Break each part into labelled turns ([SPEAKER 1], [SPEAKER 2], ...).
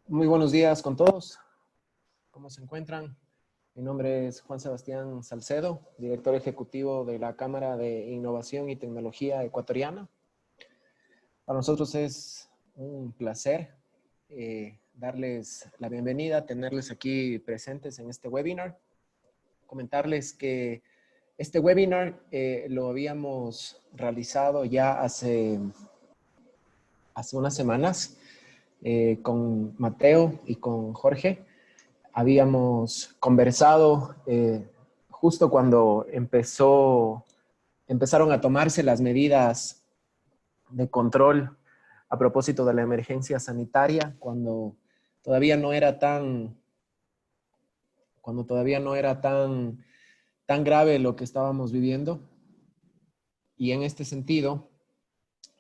[SPEAKER 1] Muy buenos días con todos. ¿Cómo se encuentran? Mi nombre es Juan Sebastián Salcedo, director ejecutivo de la Cámara de Innovación y Tecnología Ecuatoriana. Para nosotros es un placer darles la bienvenida, tenerles aquí presentes en este webinar. Comentarles que este webinar lo habíamos realizado ya hace unas semanas con Mateo y con Jorge. Habíamos conversado justo cuando empezaron a tomarse las medidas de control a propósito de la emergencia sanitaria, cuando todavía no era tan grave lo que estábamos viviendo. Y en este sentido,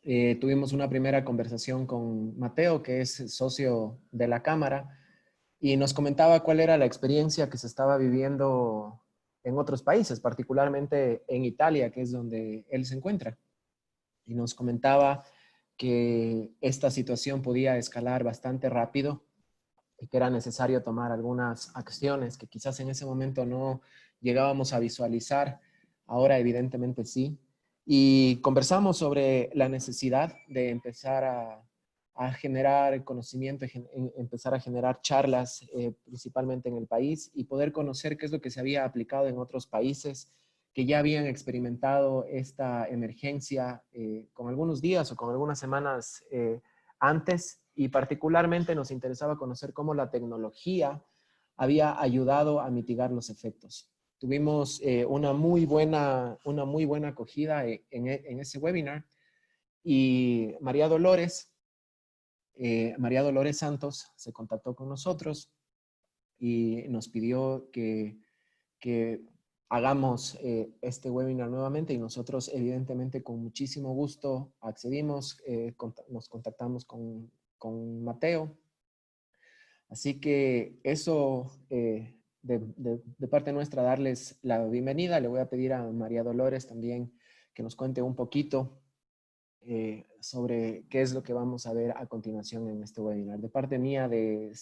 [SPEAKER 1] tuvimos una primera conversación con Mateo, que es socio de la Cámara, y nos comentaba cuál era la experiencia que se estaba viviendo en otros países, particularmente en Italia, que es donde él se encuentra. Y nos comentaba que esta situación podía escalar bastante rápido y que era necesario tomar algunas acciones que quizás en ese momento no llegábamos a visualizar, ahora evidentemente sí. Y conversamos sobre la necesidad de empezar a generar conocimiento, empezar a generar charlas, principalmente en el país, y poder conocer qué es lo que se había aplicado en otros países que ya habían experimentado esta emergencia con algunos días o con algunas semanas antes, y particularmente nos interesaba conocer cómo la tecnología había ayudado a mitigar los efectos. Tuvimos una muy buena acogida en ese webinar, y María Dolores Santos se contactó con nosotros y nos pidió que hagamos este webinar nuevamente, y nosotros evidentemente con muchísimo gusto accedimos, nos contactamos con Mateo. Así que eso, de parte nuestra, darles la bienvenida. Le voy a pedir a María Dolores también que nos cuente un poquito sobre qué es lo que vamos a ver a continuación en este webinar. De parte mía de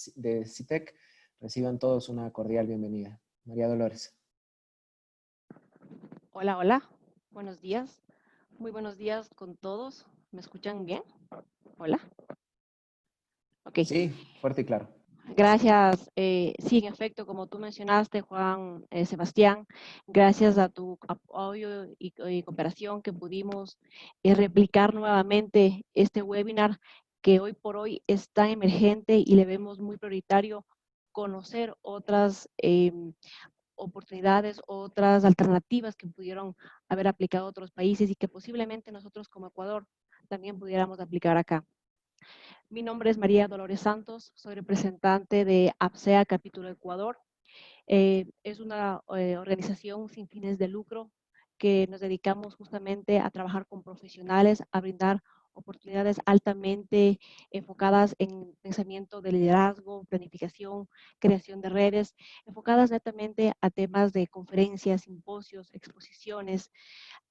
[SPEAKER 1] CITEC, reciban todos una cordial bienvenida. María Dolores.
[SPEAKER 2] Hola, hola. Buenos días. Muy buenos días con todos. ¿Me escuchan bien? Hola. Ok.
[SPEAKER 1] Sí, fuerte y claro.
[SPEAKER 2] Gracias. Sí, en efecto, como tú mencionaste, Juan Sebastián, gracias a tu apoyo y cooperación que pudimos replicar nuevamente este webinar que hoy por hoy es tan emergente y le vemos muy prioritario conocer otras oportunidades, otras alternativas que pudieron haber aplicado otros países y que posiblemente nosotros como Ecuador también pudiéramos aplicar acá. Mi nombre es María Dolores Santos, soy representante de APSEA Capítulo Ecuador. Es una organización sin fines de lucro que nos dedicamos justamente a trabajar con profesionales, a brindar oportunidades altamente enfocadas en pensamiento de liderazgo, planificación, creación de redes, enfocadas netamente a temas de conferencias, simposios, exposiciones.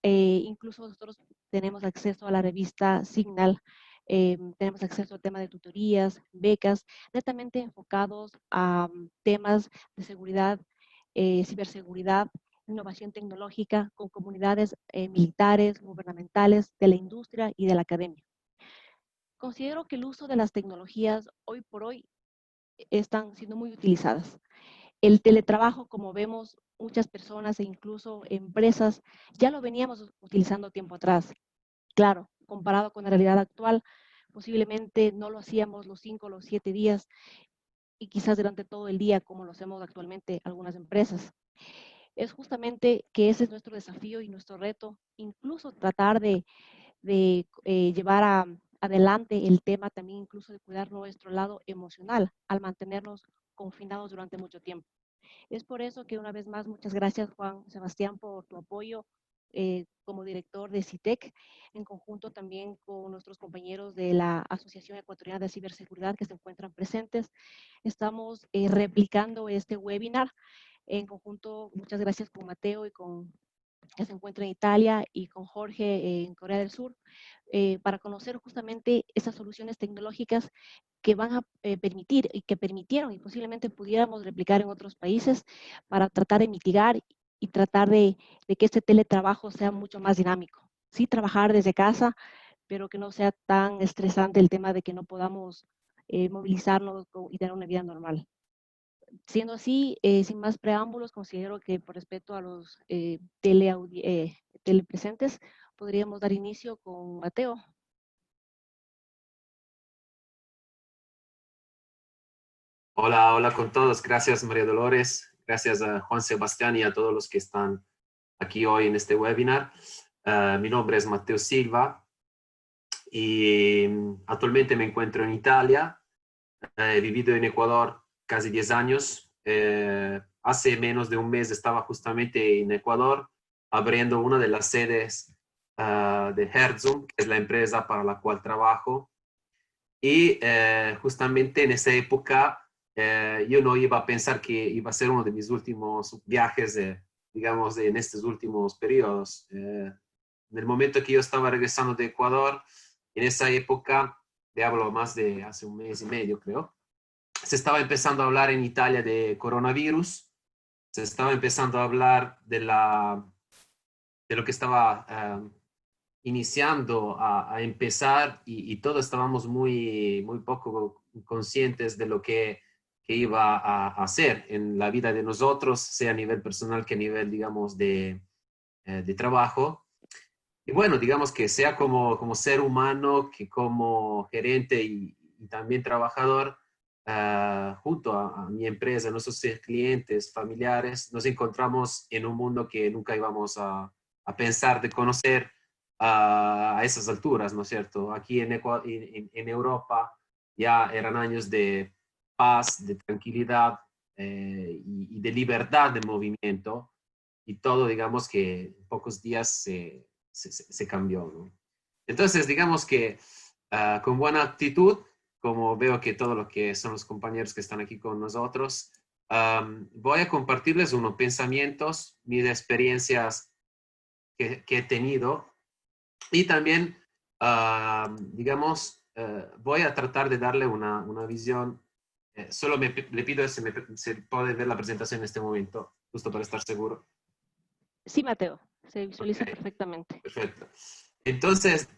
[SPEAKER 2] Incluso nosotros tenemos acceso a la revista Signal, tenemos acceso al tema de tutorías, becas, netamente enfocados a temas de seguridad, ciberseguridad, innovación tecnológica con comunidades militares, gubernamentales, de la industria y de la academia. Considero que el uso de las tecnologías hoy por hoy están siendo muy utilizadas. El teletrabajo, como vemos, muchas personas e incluso empresas ya lo veníamos utilizando tiempo atrás. Claro, comparado con la realidad actual, posiblemente no lo hacíamos los 5 o los 7 días y quizás durante todo el día como lo hacemos actualmente algunas empresas. Es justamente que ese es nuestro desafío y nuestro reto, incluso tratar de llevar adelante el tema también incluso de cuidar nuestro lado emocional al mantenernos confinados durante mucho tiempo. Es por eso que una vez más, muchas gracias Juan Sebastián por tu apoyo como director de CITEC, en conjunto también con nuestros compañeros de la Asociación Ecuatoriana de Ciberseguridad que se encuentran presentes. estamos replicando este webinar en conjunto. Muchas gracias con Mateo y con que se encuentra en Italia, y con Jorge en Corea del Sur, para conocer justamente esas soluciones tecnológicas que van a permitir y que permitieron y posiblemente pudiéramos replicar en otros países para tratar de mitigar y tratar de que este teletrabajo sea mucho más dinámico. Sí, trabajar desde casa, pero que no sea tan estresante el tema de que no podamos movilizarnos y tener una vida normal. Siendo así, sin más preámbulos, considero que por respeto a los telepresentes, podríamos dar inicio con Mateo.
[SPEAKER 3] Hola, hola con todos. Gracias, María Dolores. Gracias a Juan Sebastián y a todos los que están aquí hoy en este webinar. Mi nombre es Mateo Silva y actualmente me encuentro en Italia. He vivido en Ecuador casi 10 años. Hace menos de un mes estaba justamente en Ecuador abriendo una de las sedes de Herzum, que es la empresa para la cual trabajo. Y justamente en esa época yo no iba a pensar que iba a ser uno de mis últimos viajes, digamos, en estos últimos periodos. En el momento que yo estaba regresando de Ecuador, en esa época, te hablo más de hace un mes y medio, creo, se estaba empezando a hablar en Italia de coronavirus, se estaba empezando a hablar de lo que estaba iniciando a empezar y todos estábamos muy poco conscientes de lo que iba a hacer en la vida de nosotros, sea a nivel personal que a nivel, digamos, de trabajo. Y bueno, digamos que sea como ser humano, que como gerente y también trabajador, junto a mi empresa, a nuestros clientes, familiares, nos encontramos en un mundo que nunca íbamos a pensar de conocer a esas alturas, ¿no es cierto? Aquí en Europa ya eran años de paz, de tranquilidad y de libertad de movimiento, y todo, digamos que en pocos días se cambió, ¿no? Entonces, digamos que con buena actitud, como veo que todos los que son los compañeros que están aquí con nosotros, voy a compartirles unos pensamientos, mis experiencias que he tenido, y también, digamos, voy a tratar de darle una visión. Solo le pido si se puede ver la presentación en este momento, justo para estar seguro.
[SPEAKER 2] Sí, Mateo, se visualiza
[SPEAKER 3] Ok,
[SPEAKER 2] perfectamente.
[SPEAKER 3] perfecto. Entonces,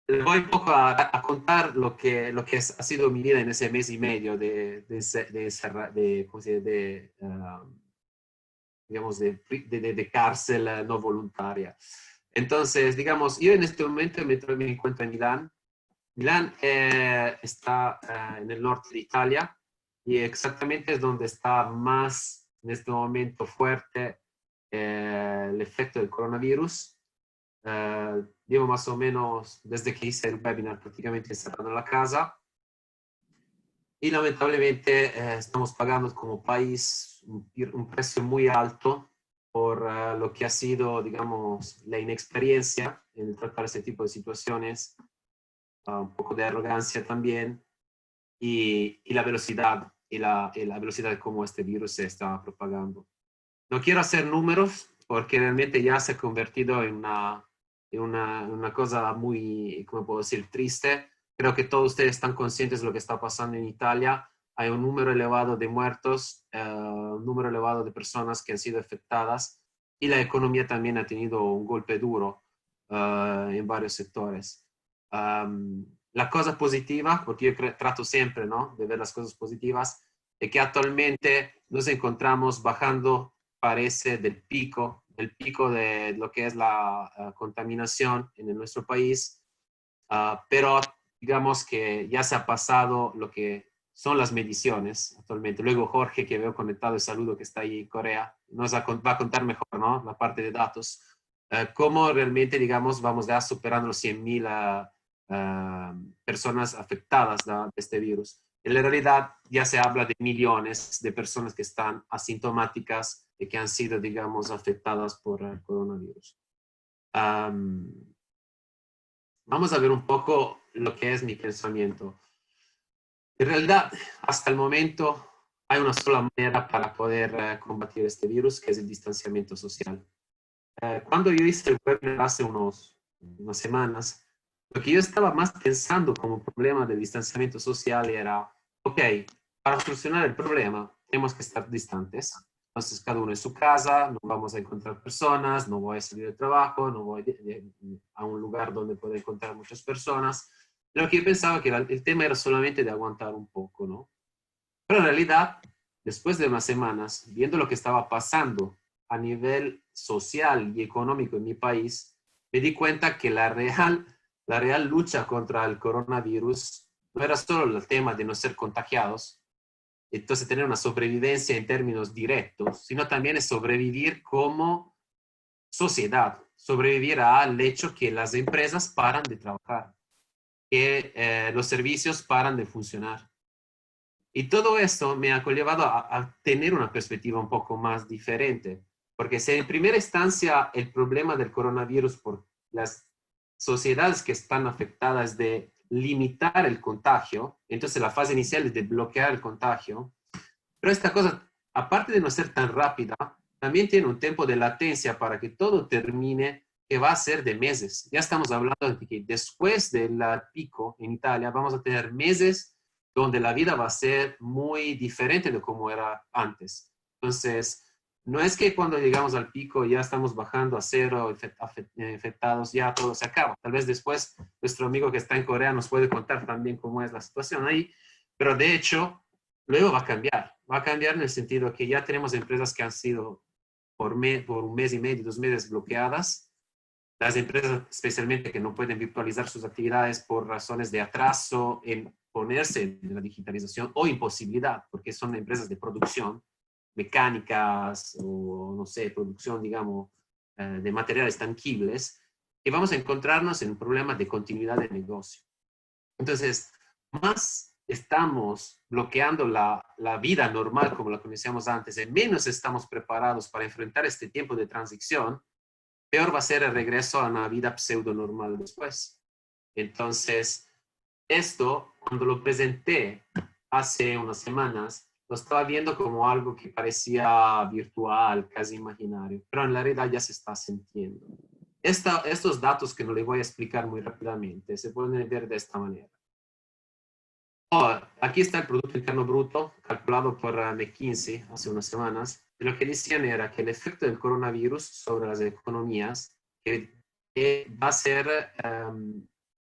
[SPEAKER 3] les voy un poco a contar lo que ha sido mi vida en ese mes y medio ¿cómo se dice? Digamos, de cárcel no voluntaria. Entonces, digamos, yo en este momento me encuentro en Milán. Milán está en el norte de Italia y exactamente es donde está más en este momento fuerte el efecto del coronavirus. Llevo más o menos desde que hice el webinar prácticamente encerrado en la casa, y lamentablemente estamos pagando como país un precio muy alto por lo que ha sido, digamos, la inexperiencia en tratar este tipo de situaciones, un poco de arrogancia también, y la velocidad y la velocidad de cómo este virus se está propagando. No quiero hacer números porque realmente ya se ha convertido en una cosa muy, ¿cómo puedo decir?, triste. Creo que todos ustedes están conscientes de lo que está pasando en Italia. Hay un número elevado de muertos, un número elevado de personas que han sido afectadas, y la economía también ha tenido un golpe duro en varios sectores. La cosa positiva, porque yo trato siempre, ¿no?, de ver las cosas positivas, es que actualmente nos encontramos bajando, parece, del pico de lo que es la contaminación en nuestro país, pero digamos que ya se ha pasado lo que son las mediciones actualmente. Luego Jorge, que veo conectado, de saludo, que está ahí en Corea, nos va a contar mejor, ¿no?, la parte de datos, cómo realmente, digamos, vamos ya superando los 100,000 personas afectadas de este virus. En la realidad ya se habla de millones de personas que están asintomáticas y que han sido, digamos, afectadas por el coronavirus. Vamos a ver un poco lo que es mi pensamiento. En realidad, hasta el momento, hay una sola manera para poder combatir este virus, que es el distanciamiento social. Cuando yo hice el webinar hace unas semanas, lo que yo estaba más pensando como problema del distanciamiento social era, ok, para solucionar el problema tenemos que estar distantes. Entonces, cada uno en su casa, no vamos a encontrar personas, no voy a salir del trabajo, no voy a un lugar donde pueda encontrar muchas personas. Lo que yo pensaba que el tema era solamente de aguantar un poco, ¿no? Pero en realidad, después de unas semanas, viendo lo que estaba pasando a nivel social y económico en mi país, me di cuenta que la real lucha contra el coronavirus no era solo el tema de no ser contagiados, entonces tener una sobrevivencia en términos directos, sino también es sobrevivir como sociedad, sobrevivir al hecho que las empresas paran de trabajar, que los servicios paran de funcionar. Y todo esto me ha llevado a tener una perspectiva un poco más diferente, porque si en primera instancia el problema del coronavirus por las sociedades que están afectadas de limitar el contagio, entonces la fase inicial es de bloquear el contagio, pero esta cosa, aparte de no ser tan rápida, también tiene un tiempo de latencia para que todo termine, que va a ser de meses. Ya estamos hablando de que después del pico en Italia vamos a tener meses donde la vida va a ser muy diferente de como era antes. Entonces, no es que cuando llegamos al pico ya estamos bajando a cero infectados, ya todo se acaba. Tal vez después nuestro amigo que está en Corea nos puede contar también cómo es la situación ahí, pero de hecho, luego va a cambiar. Va a cambiar en el sentido que ya tenemos empresas que han sido por un mes y medio, 2 meses bloqueadas. Las empresas, especialmente que no pueden virtualizar sus actividades por razones de atraso en ponerse en la digitalización o imposibilidad, porque son empresas de producción, mecánicas o, no sé, producción, digamos, de materiales tangibles, y vamos a encontrarnos en un problema de continuidad de negocio. Entonces, más estamos bloqueando la vida normal como la conocíamos antes, y menos estamos preparados para enfrentar este tiempo de transición, peor va a ser el regreso a una vida pseudo normal después. Entonces, esto, cuando lo presenté hace unas semanas, lo estaba viendo como algo que parecía virtual, casi imaginario, pero en la realidad ya se está sintiendo. Estos datos que no les voy a explicar muy rápidamente se pueden ver de esta manera. Aquí está el Producto Interno Bruto calculado por McKinsey hace unas semanas. Y lo que decían era que el efecto del coronavirus sobre las economías va a ser,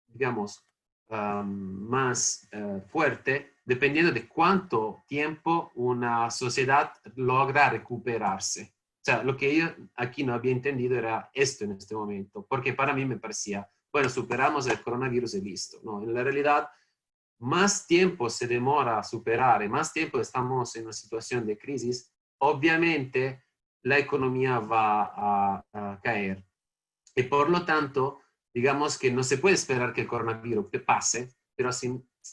[SPEAKER 3] digamos, más fuerte dependiendo de cuánto tiempo una sociedad logra recuperarse. O sea, lo que yo aquí no había entendido era esto en este momento, porque para mí me parecía, bueno, superamos el coronavirus y listo. No, en la realidad, más tiempo se demora a superar y más tiempo estamos en una situación de crisis, obviamente la economía va a caer. Y por lo tanto, digamos que no se puede esperar que el coronavirus pase, pero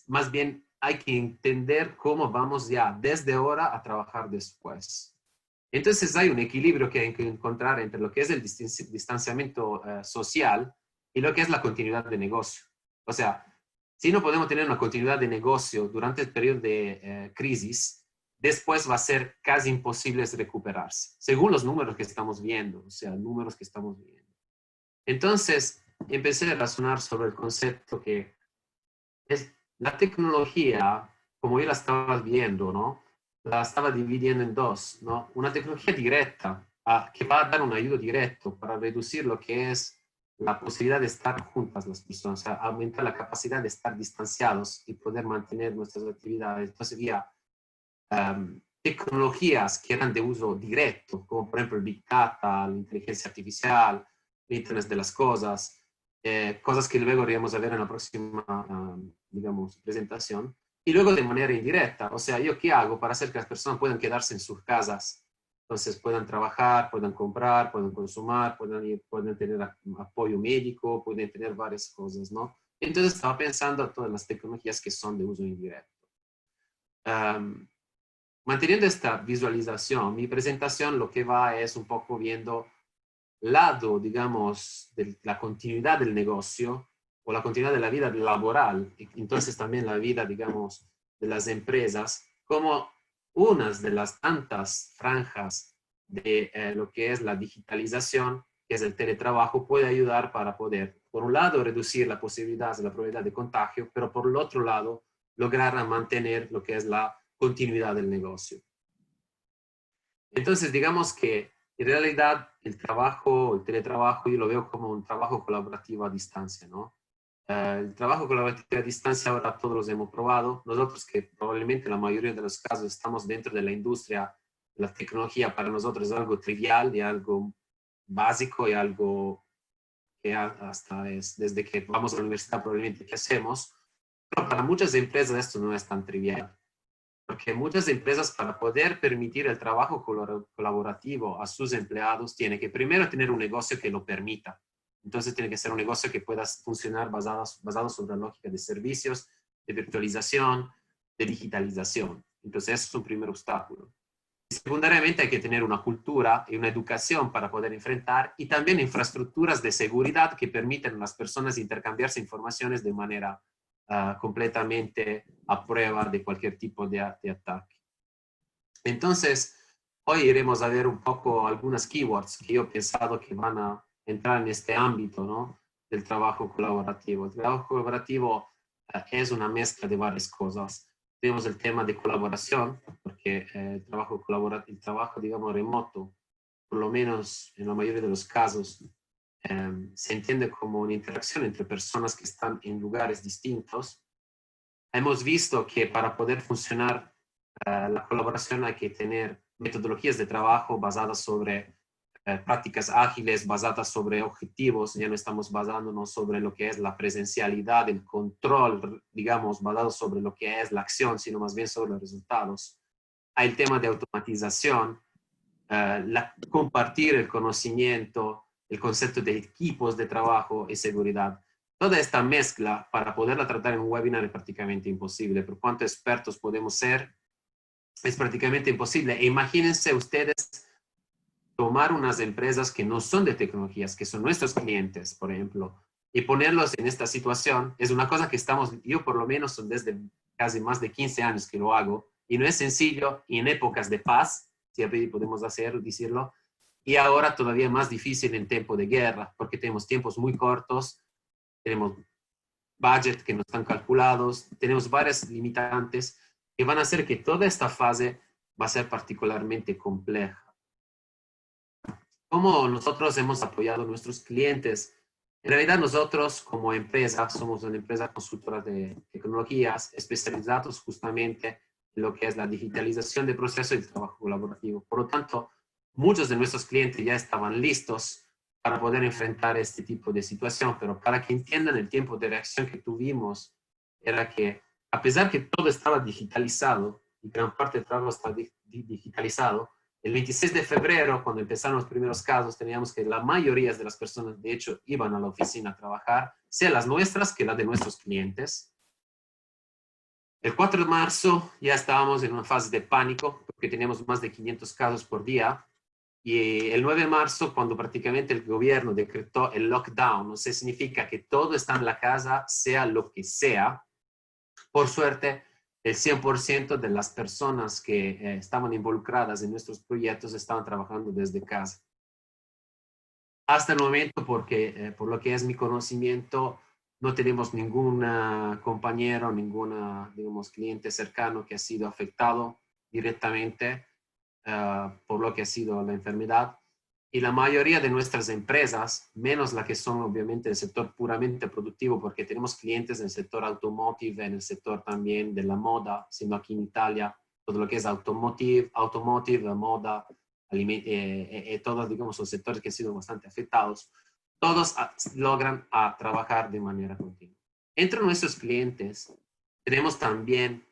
[SPEAKER 3] más bien hay que entender cómo vamos ya desde ahora a trabajar después. Entonces hay un equilibrio que hay que encontrar entre lo que es el distanciamiento social y lo que es la continuidad de negocio. O sea, si no podemos tener una continuidad de negocio durante el periodo de crisis, después va a ser casi imposible recuperarse, según los números que estamos viendo, o sea, números que estamos viendo. Entonces, empecé a razonar sobre el concepto que es la tecnología, como yo la estaba viendo, ¿no? La estaba dividiendo en dos, ¿no? Una tecnología directa, que va a dar un ayuda directo para reducir lo que es la posibilidad de estar juntas las personas, o sea, aumentar la capacidad de estar distanciados y poder mantener nuestras actividades. Entonces, había tecnologías que eran de uso directo, como por ejemplo el Big Data, la inteligencia artificial, el Internet de las cosas, cosas que luego iremos a ver en la próxima, digamos, presentación. Y luego de manera indirecta, o sea, ¿yo qué hago para hacer que las personas puedan quedarse en sus casas? Entonces puedan trabajar, puedan comprar, puedan consumir, pueden tener apoyo médico, pueden tener varias cosas, ¿no? Entonces estaba pensando en todas las tecnologías que son de uso indirecto. Manteniendo esta visualización, mi presentación lo que va es un poco viendo lado, digamos, de la continuidad del negocio o la continuidad de la vida laboral, entonces también la vida, digamos, de las empresas como una de las tantas franjas de lo que es la digitalización, que es el teletrabajo, puede ayudar para poder, por un lado, reducir la probabilidad de contagio, pero por el otro lado, lograr mantener lo que es la continuidad del negocio. Entonces, digamos que en realidad el teletrabajo, yo lo veo como un trabajo colaborativo a distancia, ¿no? El trabajo colaborativo a distancia ahora todos los hemos probado. Nosotros que probablemente en la mayoría de los casos estamos dentro de la industria, la tecnología para nosotros es algo trivial y algo básico y algo que hasta es desde que vamos a la universidad probablemente que hacemos. Pero para muchas empresas esto no es tan trivial. Porque muchas empresas para poder permitir el trabajo colaborativo a sus empleados tienen que primero tener un negocio que lo permita. Entonces tiene que ser un negocio que pueda funcionar basado sobre la lógica de servicios, de virtualización, de digitalización. Entonces ese es un primer obstáculo. Y secundariamente hay que tener una cultura y una educación para poder enfrentar y también infraestructuras de seguridad que permiten a las personas intercambiarse informaciones de manera completamente a prueba de cualquier tipo de ataque. Entonces, hoy iremos a ver un poco algunas keywords que yo he pensado que van a entrar en este ámbito, ¿no? Del trabajo colaborativo. El trabajo colaborativo es una mezcla de varias cosas. Tenemos el tema de colaboración, porque el trabajo, digamos, remoto, por lo menos en la mayoría de los casos, se entiende como una interacción entre personas que están en lugares distintos. Hemos visto que para poder funcionar la colaboración hay que tener metodologías de trabajo basadas sobre prácticas ágiles, basadas sobre objetivos. Ya no estamos basándonos sobre lo que es la presencialidad, el control, digamos, basado sobre lo que es la acción, sino más bien sobre los resultados. Hay el tema de automatización, compartir el conocimiento, el concepto de equipos de trabajo y seguridad. Toda esta mezcla, para poderla tratar en un webinar, es prácticamente imposible. Por cuánto expertos podemos ser, es prácticamente imposible. E imagínense ustedes tomar unas empresas que no son de tecnologías, que son nuestros clientes, por ejemplo, y ponerlos en esta situación. Es una cosa que yo por lo menos desde casi más de 15 años que lo hago, y no es sencillo, y en épocas de paz, si podemos decirlo, y ahora todavía más difícil en tiempo de guerra, porque tenemos tiempos muy cortos, tenemos budget que no están calculados, tenemos varias limitantes que van a hacer que toda esta fase va a ser particularmente compleja. ¿Cómo nosotros hemos apoyado a nuestros clientes? En realidad nosotros como empresa somos una empresa consultora de tecnologías especializados justamente en lo que es la digitalización de procesos y el trabajo colaborativo. Por lo tanto, muchos de nuestros clientes ya estaban listos para poder enfrentar este tipo de situación, pero para que entiendan el tiempo de reacción que tuvimos, era que a pesar que todo estaba digitalizado y gran parte del trabajo está digitalizado, el 26 de febrero, cuando empezaron los primeros casos, teníamos que la mayoría de las personas, de hecho, iban a la oficina a trabajar, sea las nuestras que las de nuestros clientes. El 4 de marzo ya estábamos en una fase de pánico, porque teníamos más de 500 casos por día. Y el 9 de marzo, cuando prácticamente el gobierno decretó el lockdown, o sea, significa que todo está en la casa, sea lo que sea. Por suerte, el 100% de las personas que estaban involucradas en nuestros proyectos estaban trabajando desde casa. Hasta el momento, porque por lo que es mi conocimiento, no tenemos ningún compañero, ningún, digamos, cliente cercano que ha sido afectado directamente por lo que ha sido la enfermedad. Y la mayoría de nuestras empresas, menos las que son obviamente del sector puramente productivo, porque tenemos clientes en el sector automotive, en el sector también de la moda, siendo aquí en Italia, todo lo que es automotive, moda, todos, digamos, los sectores que han sido bastante afectados, todos logran trabajar de manera continua. Entre nuestros clientes tenemos también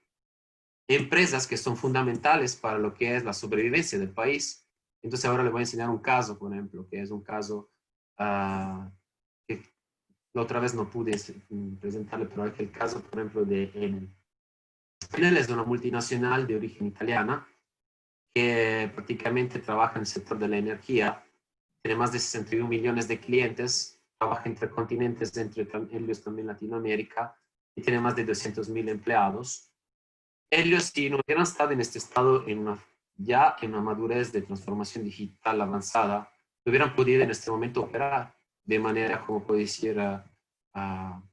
[SPEAKER 3] empresas que son fundamentales para lo que es la sobrevivencia del país. Entonces ahora les voy a enseñar un caso, por ejemplo, que es un caso que la otra vez no pude presentarle, pero es el caso, por ejemplo, de Enel. Enel es una multinacional de origen italiana que prácticamente trabaja en el sector de la energía, tiene más de 61 millones de clientes, trabaja entre continentes, entre ellos también Latinoamérica, y tiene más de 200.000 empleados. ellos, si no hubieran estado en este estado, ya en una madurez de transformación digital avanzada, hubieran podido en este momento operar de manera, como puedo decir,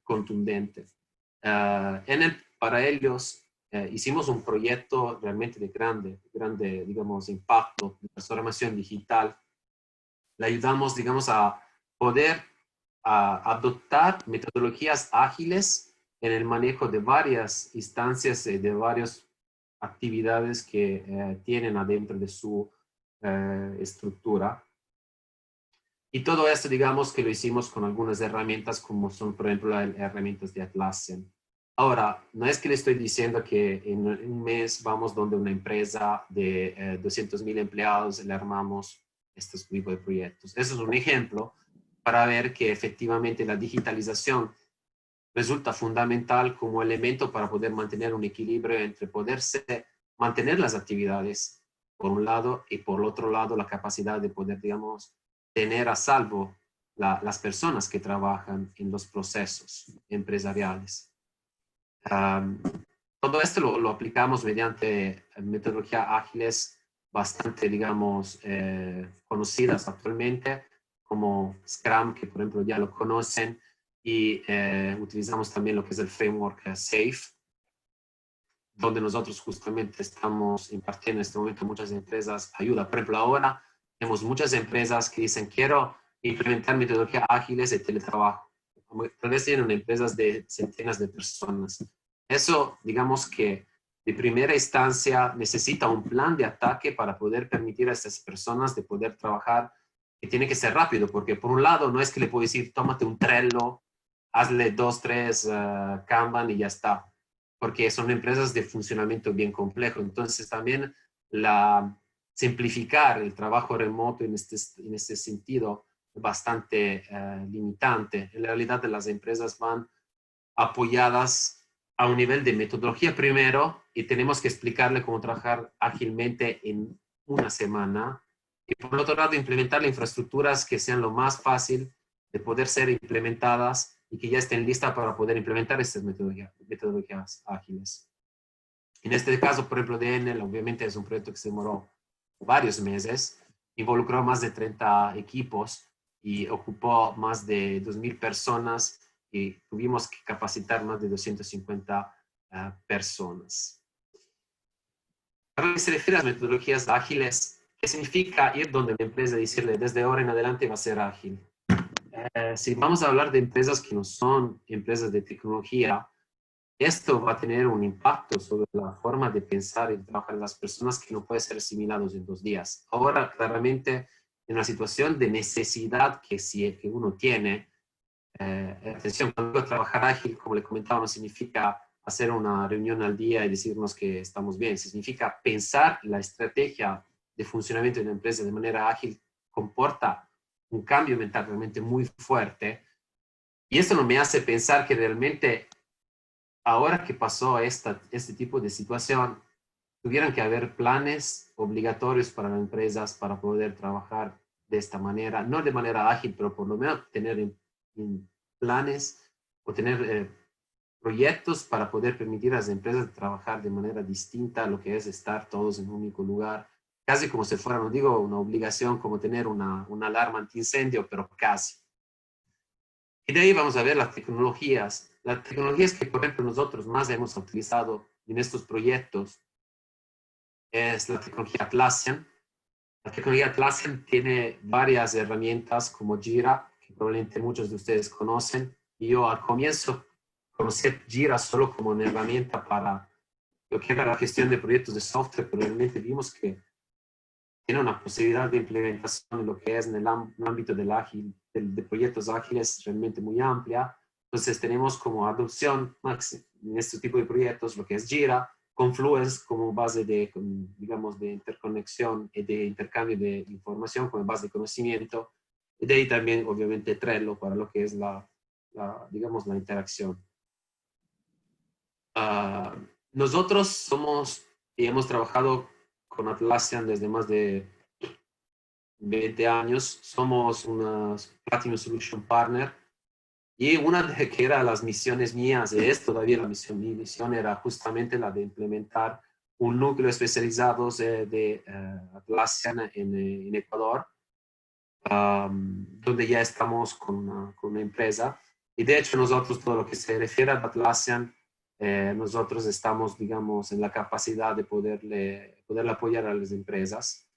[SPEAKER 3] contundente. Para ellos, hicimos un proyecto realmente de grande, digamos, impacto de transformación digital. Le ayudamos, digamos, a poder adoptar metodologías ágiles en el manejo de varias instancias y de varias actividades que tienen adentro de su estructura. Y todo esto, digamos, que lo hicimos con algunas herramientas como son, por ejemplo, las herramientas de Atlassian. Ahora, no es que le estoy diciendo que en un mes vamos donde una empresa de 200,000 empleados y le armamos este tipo de proyectos. Eso es un ejemplo para ver que efectivamente la digitalización resulta fundamental como elemento para poder mantener un equilibrio entre poderse mantener las actividades, por un lado, y por otro lado, la capacidad de poder, digamos, tener a salvo las personas que trabajan en los procesos empresariales. Todo esto lo aplicamos mediante metodologías ágiles bastante, digamos, conocidas actualmente, como Scrum, que por ejemplo ya lo conocen, y utilizamos también lo que es el framework SAFe, donde nosotros justamente estamos impartiendo en este momento a muchas empresas ayuda. Por ejemplo, ahora tenemos muchas empresas que dicen, quiero implementar metodologías ágiles de teletrabajo. Tal vez tienen empresas de centenas de personas. Eso, digamos que de primera instancia necesita un plan de ataque para poder permitir a estas personas de poder trabajar, que tiene que ser rápido, porque por un lado no es que le puedo decir, tómate un Trello, hazle 2, 3 Kanban y ya está, porque son empresas de funcionamiento bien complejo. Entonces también simplificar el trabajo remoto en este sentido es bastante limitante. En realidad las empresas van apoyadas a un nivel de metodología primero y tenemos que explicarle cómo trabajar ágilmente en una semana. Y por otro lado, implementar infraestructuras que sean lo más fácil de poder ser implementadas y que ya estén listas para poder implementar estas metodologías ágiles. En este caso, por ejemplo, de Enel, obviamente es un proyecto que se demoró varios meses, involucró más de 30 equipos y ocupó más de 2,000 personas y tuvimos que capacitar más de 250 personas. Para lo que se refiere a las metodologías ágiles, ¿qué significa ir donde una empresa y decirle desde ahora en adelante va a ser ágil? Si vamos a hablar de empresas que no son empresas de tecnología, esto va a tener un impacto sobre la forma de pensar y trabajar de las personas que no puede ser asimilados en 2 días. Ahora, claramente, en la situación de necesidad que uno tiene, atención, cuando digo trabajar ágil, como le comentaba, no significa hacer una reunión al día y decirnos que estamos bien. Significa pensar la estrategia de funcionamiento de una empresa de manera ágil comporta un cambio mental realmente muy fuerte. Y esto no me hace pensar que realmente ahora que pasó este tipo de situación, tuvieran que haber planes obligatorios para las empresas para poder trabajar de esta manera, no de manera ágil, pero por lo menos tener en planes o tener proyectos para poder permitir a las empresas trabajar de manera distinta a lo que es estar todos en un único lugar, casi como si fuera, no digo una obligación como tener una alarma antiincendio, pero casi. Y de ahí vamos a ver las tecnologías. Las tecnologías que, por ejemplo, nosotros más hemos utilizado en estos proyectos es la tecnología Atlassian. La tecnología Atlassian tiene varias herramientas como Jira, que probablemente muchos de ustedes conocen. Y yo al comienzo conocí Jira solo como una herramienta para lo que era la gestión de proyectos de software, pero realmente vimos que tiene una posibilidad de implementación en lo que es en el ámbito de proyectos ágiles realmente muy amplia. Entonces tenemos como adopción en este tipo de proyectos lo que es Jira, Confluence como base de, digamos, de interconexión y de intercambio de información como base de conocimiento, y de ahí también obviamente Trello para lo que es digamos, la interacción. Nosotros somos y hemos trabajado con Atlassian desde más de 20 años. Somos una Platinum Solution Partner Y una de que era las misiones mías, es todavía mi misión era justamente la de implementar un núcleo especializado de Atlassian en Ecuador, donde ya estamos con una empresa. Y de hecho nosotros, todo lo que se refiere a Atlassian, nosotros estamos, digamos, en la capacidad de poderle apoyar a las empresas.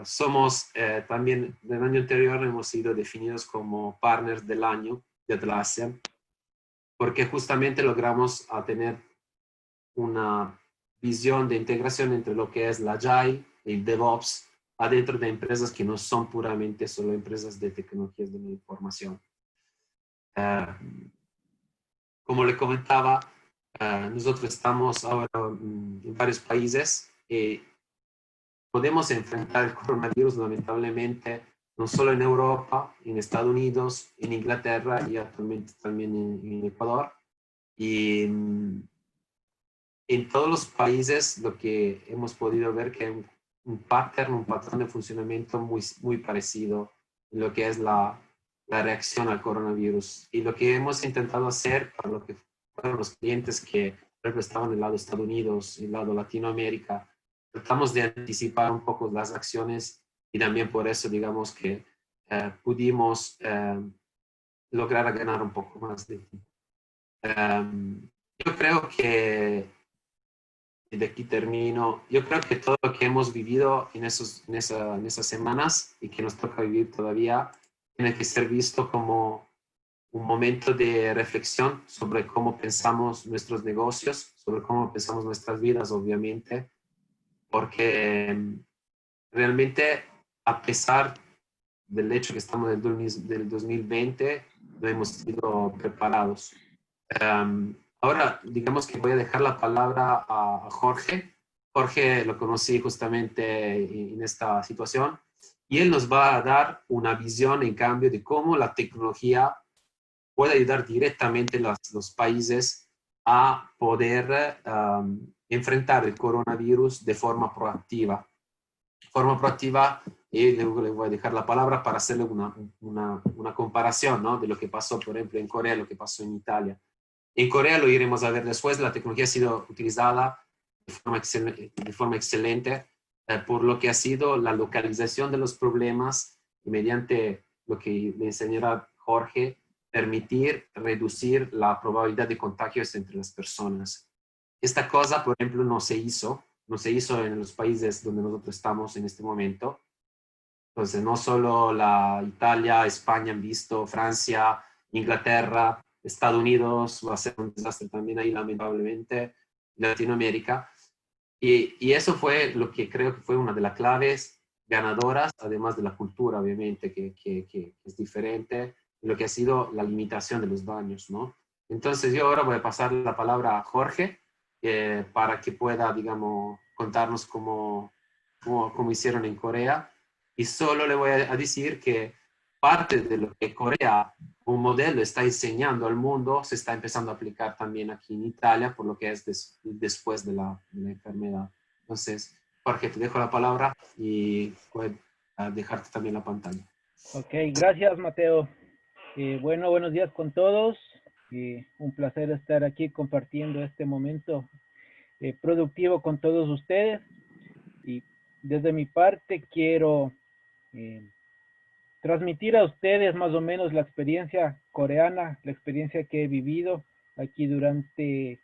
[SPEAKER 3] Somos también, del año anterior hemos sido definidos como partners del año de Atlassian, porque justamente logramos tener una visión de integración entre lo que es la Agile y el DevOps adentro de empresas que no son puramente solo empresas de tecnologías de la información. Como le comentaba, nosotros estamos ahora en varios países y podemos enfrentar el coronavirus lamentablemente no solo en Europa, en Estados Unidos, en Inglaterra y actualmente también en Ecuador. Y en todos los países lo que hemos podido ver que hay un patrón de funcionamiento muy parecido en lo que es la reacción al coronavirus. Y lo que hemos intentado hacer para lo que fueron los clientes que, por ejemplo, estaban en el lado de Estados Unidos, en el lado de Latinoamérica, tratamos de anticipar un poco las acciones y también por eso, digamos que pudimos lograr ganar un poco más de tiempo. Yo creo que y de aquí termino. Yo creo que todo lo que hemos vivido en esas semanas y que nos toca vivir todavía tiene que ser visto como un momento de reflexión sobre cómo pensamos nuestros negocios, sobre cómo pensamos nuestras vidas, obviamente, porque realmente a pesar del hecho que estamos del 2020, no hemos sido preparados. Ahora, digamos que voy a dejar la palabra a Jorge. Jorge lo conocí justamente en esta situación y él nos va a dar una visión, en cambio, de cómo la tecnología puede ayudar directamente a los países a poder enfrentar el coronavirus de forma proactiva. Forma proactiva, y luego le voy a dejar la palabra para hacerle una comparación, ¿no? De lo que pasó, por ejemplo, en Corea, lo que pasó en Italia. En Corea lo iremos a ver después, la tecnología ha sido utilizada de forma excelente por lo que ha sido la localización de los problemas y mediante lo que le enseñará Jorge, permitir reducir la probabilidad de contagios entre las personas. Esta cosa, por ejemplo, no se hizo en los países donde nosotros estamos en este momento. Entonces, no solo la Italia, España han visto, Francia, Inglaterra, Estados Unidos, va a ser un desastre también ahí, lamentablemente, Latinoamérica. Y eso fue lo que creo que fue una de las claves ganadoras, además de la cultura, obviamente, que es diferente, y lo que ha sido la limitación de los daños, ¿no? Entonces, yo ahora voy a pasar la palabra a Jorge para que pueda, digamos, contarnos cómo hicieron en Corea. Y solo le voy a decir que parte de lo que Corea, un modelo, está enseñando al mundo, se está empezando a aplicar también aquí en Italia, por lo que es después de la enfermedad. Entonces, Jorge, te dejo la palabra y puedes dejarte también la pantalla.
[SPEAKER 4] Ok, gracias Mateo. Bueno, buenos días con todos. Un placer estar aquí compartiendo este momento productivo con todos ustedes. Y desde mi parte quiero transmitir a ustedes más o menos la experiencia coreana, la experiencia que he vivido aquí durante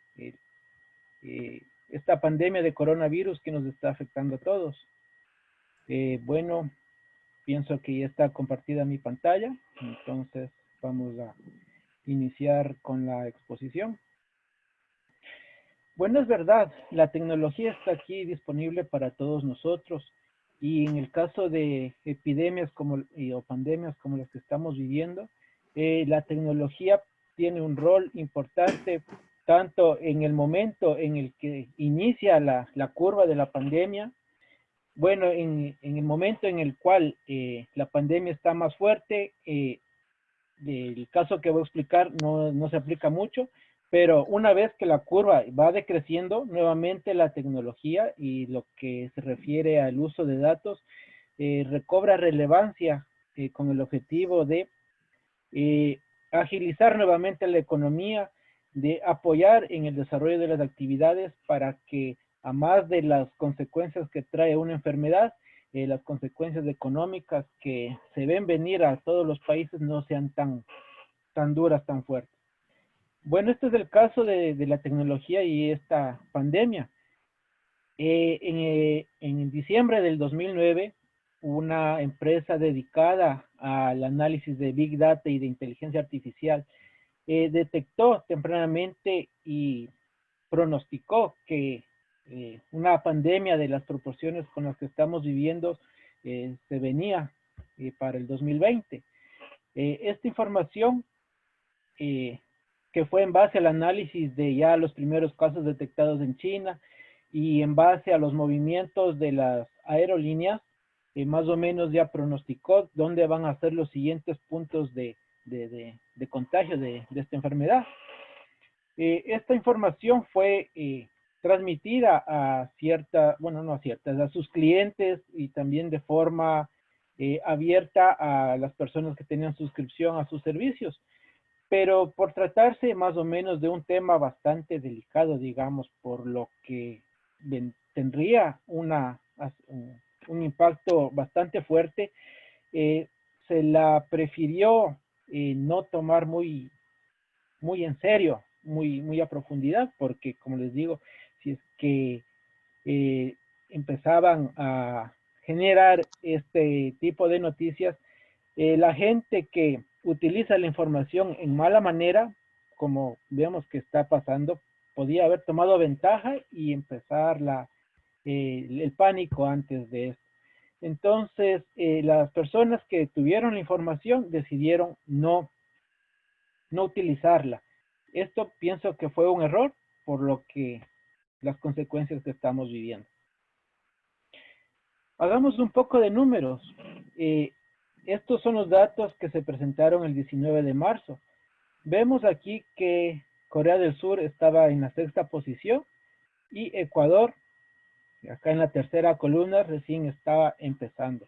[SPEAKER 4] esta pandemia de coronavirus que nos está afectando a todos. Bueno, pienso que ya está compartida mi pantalla, entonces vamos a iniciar con la exposición. Bueno, es verdad, la tecnología está aquí disponible para todos nosotros y en el caso de epidemias o pandemias como las que estamos viviendo, la tecnología tiene un rol importante tanto en el momento en el que inicia la curva de la pandemia. Bueno, en el momento en el cual la pandemia está más fuerte, el caso que voy a explicar no se aplica mucho, pero una vez que la curva va decreciendo, nuevamente la tecnología y lo que se refiere al uso de datos recobra relevancia con el objetivo de agilizar nuevamente la economía, de apoyar en el desarrollo de las actividades para que, a más de las consecuencias que trae una enfermedad, las consecuencias económicas que se ven venir a todos los países no sean tan duras, tan fuertes. Bueno, este es el caso de la tecnología y esta pandemia. En diciembre del 2009, una empresa dedicada al análisis de Big Data y de inteligencia artificial detectó tempranamente y pronosticó que una pandemia de las proporciones con las que estamos viviendo se venía para el 2020. Esta información, que fue en base al análisis de ya los primeros casos detectados en China y en base a los movimientos de las aerolíneas, más o menos ya pronosticó dónde van a ser los siguientes puntos de contagio de esta enfermedad. Esta información fue transmitida a a sus clientes y también de forma abierta a las personas que tenían suscripción a sus servicios. Pero por tratarse más o menos de un tema bastante delicado, digamos, por lo que tendría un impacto bastante fuerte, se la prefirió no tomar muy en serio, muy a profundidad, porque como les digo, si es que empezaban a generar este tipo de noticias, la gente que utiliza la información en mala manera, como vemos que está pasando, podía haber tomado ventaja y empezar el pánico antes de esto. Entonces, las personas que tuvieron la información decidieron no utilizarla. Esto pienso que fue un error, por lo que las consecuencias que estamos viviendo. Hagamos un poco de números. Estos son los datos que se presentaron el 19 de marzo. Vemos aquí que Corea del Sur estaba en la 6ª posición y Ecuador, acá en la 3ª columna, recién estaba empezando.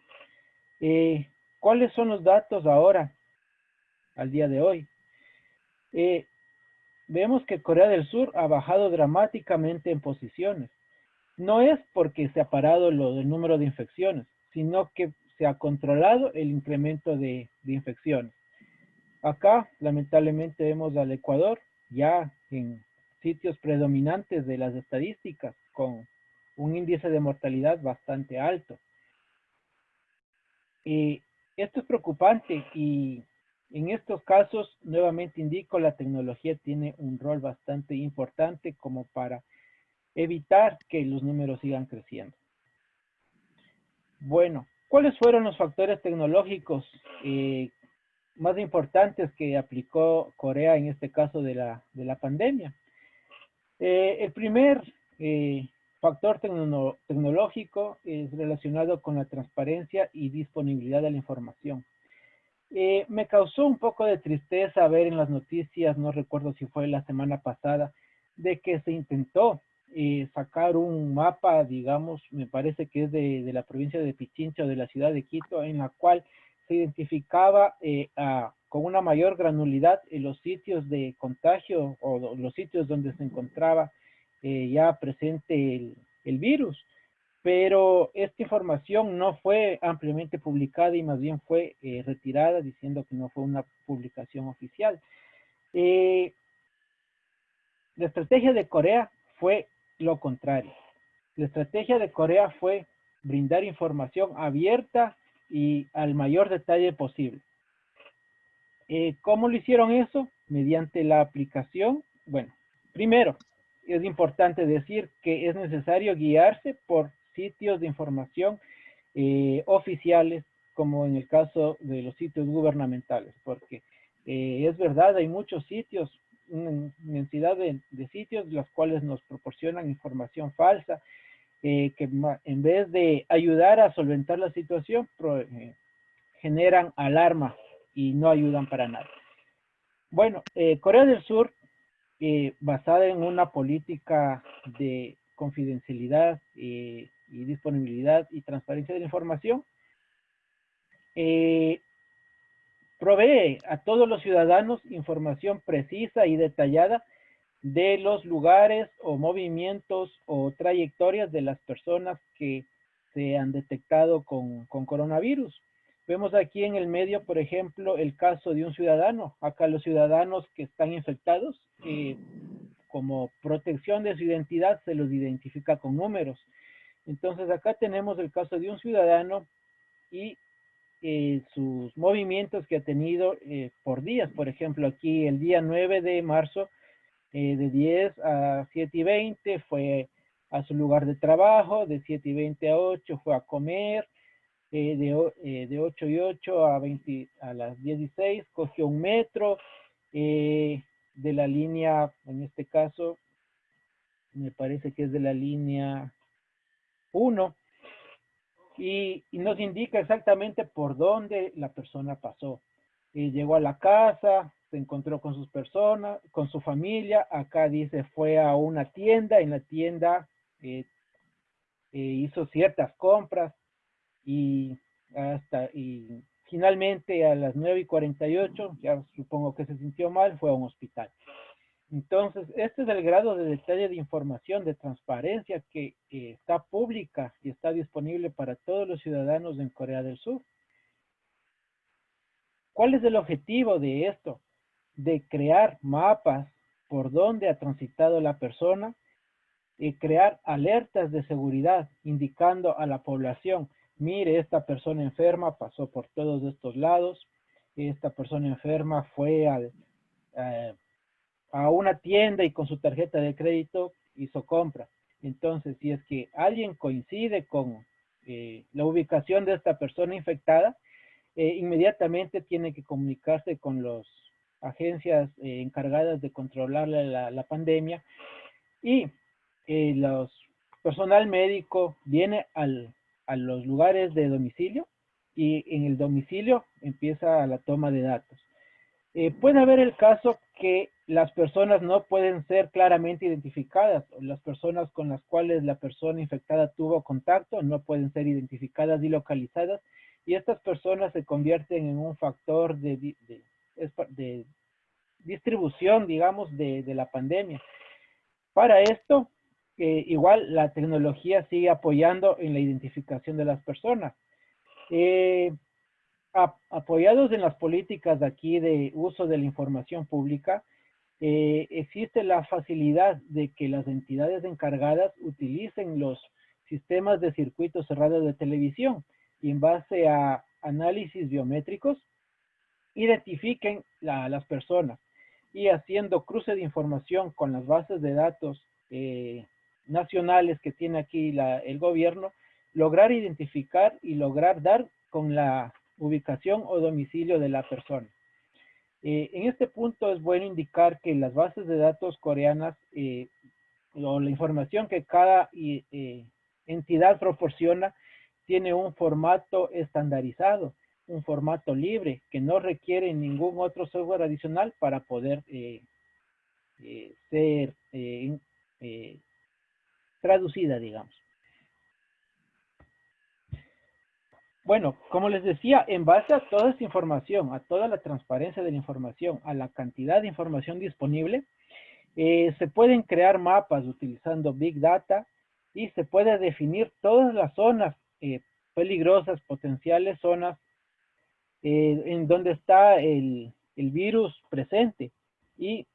[SPEAKER 4] ¿Cuáles son los datos ahora, al día de hoy? Vemos que Corea del Sur ha bajado dramáticamente en posiciones. No es porque se ha parado el número de infecciones, sino que se ha controlado el incremento de infecciones. Acá, lamentablemente, vemos al Ecuador ya en sitios predominantes de las estadísticas, con un índice de mortalidad bastante alto. Esto es preocupante y en estos casos, nuevamente indico, la tecnología tiene un rol bastante importante como para evitar que los números sigan creciendo. Bueno, ¿cuáles fueron los factores tecnológicos más importantes que aplicó Corea en este caso de la pandemia? El primer factor tecnológico es relacionado con la transparencia y disponibilidad de la información. Me causó un poco de tristeza ver en las noticias, no recuerdo si fue la semana pasada, de que se intentó sacar un mapa, digamos, me parece que es de la provincia de Pichincha o de la ciudad de Quito, en la cual se identificaba con una mayor granularidad en los sitios de contagio o los sitios donde se encontraba ya presente el virus. Pero esta información no fue ampliamente publicada y más bien fue retirada diciendo que no fue una publicación oficial. La estrategia de Corea fue lo contrario. La estrategia de Corea fue brindar información abierta y al mayor detalle posible. ¿Cómo lo hicieron eso? Mediante la aplicación. Bueno, primero, es importante decir que es necesario guiarse por sitios de información oficiales, como en el caso de los sitios gubernamentales, porque es verdad, hay muchos sitios, una inmensidad de sitios, los cuales nos proporcionan información falsa, que en vez de ayudar a solventar la situación, generan alarma y no ayudan para nada. Bueno, Corea del Sur, basada en una política de confidencialidad y disponibilidad y transparencia de la información, provee a todos los ciudadanos información precisa y detallada de los lugares o movimientos o trayectorias de las personas que se han detectado con coronavirus. Vemos aquí en el medio, por ejemplo, el caso de un ciudadano. Acá los ciudadanos que están infectados, como protección de su identidad, se los identifica con números. Entonces acá tenemos el caso de un ciudadano y sus movimientos que ha tenido por días. Por ejemplo, aquí el día 9 de marzo, de 10 a 7:20 fue a su lugar de trabajo, de 7:20 a 8 fue a comer, de 8:08 a las 10:06 cogió un metro, de la línea, en este caso, me parece que es de la línea 1, y nos indica exactamente por dónde la persona pasó. Llegó a la casa, se encontró con sus personas, con su familia. Acá dice fue a una tienda, en la tienda hizo ciertas compras y finalmente a las 9:48, ya supongo que se sintió mal, fue a un hospital. Entonces, este es el grado de detalle de información, de transparencia que está pública y está disponible para todos los ciudadanos en Corea del Sur. ¿Cuál es el objetivo de esto? De crear mapas por donde ha transitado la persona y crear alertas de seguridad indicando a la población, mire, esta persona enferma pasó por todos estos lados, esta persona enferma fue a una tienda y con su tarjeta de crédito hizo compra. Entonces, si es que alguien coincide con la ubicación de esta persona infectada, inmediatamente tiene que comunicarse con las agencias encargadas de controlar la pandemia, y los personal médico viene a los lugares de domicilio y en el domicilio empieza la toma de datos. Puede haber el caso que las personas no pueden ser claramente identificadas, o las personas con las cuales la persona infectada tuvo contacto no pueden ser identificadas y localizadas, y estas personas se convierten en un factor de distribución, digamos, de la pandemia. Para esto, igual la tecnología sigue apoyando en la identificación de las personas. Apoyados en las políticas de aquí de uso de la información pública, existe la facilidad de que las entidades encargadas utilicen los sistemas de circuitos cerrados de televisión y en base a análisis biométricos identifiquen las personas, y haciendo cruce de información con las bases de datos nacionales que tiene aquí el gobierno, lograr identificar y lograr dar con la ubicación o domicilio de la persona. En este punto es bueno indicar que las bases de datos coreanas o la información que cada entidad proporciona tiene un formato estandarizado, un formato libre que no requiere ningún otro software adicional para poder ser traducida, digamos. Bueno, como les decía, en base a toda esta información, a toda la transparencia de la información, a la cantidad de información disponible, se pueden crear mapas utilizando Big Data y se puede definir todas las zonas peligrosas, potenciales zonas en donde está el virus presente, y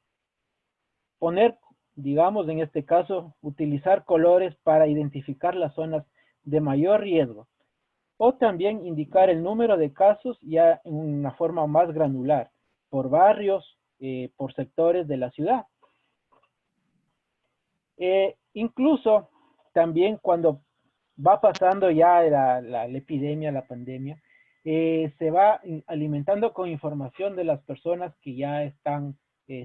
[SPEAKER 4] poner, digamos, en este caso, utilizar colores para identificar las zonas de mayor riesgo, o también indicar el número de casos ya en una forma más granular, por barrios, por sectores de la ciudad. Incluso también cuando va pasando ya la epidemia, la pandemia, se va alimentando con información de las personas que ya están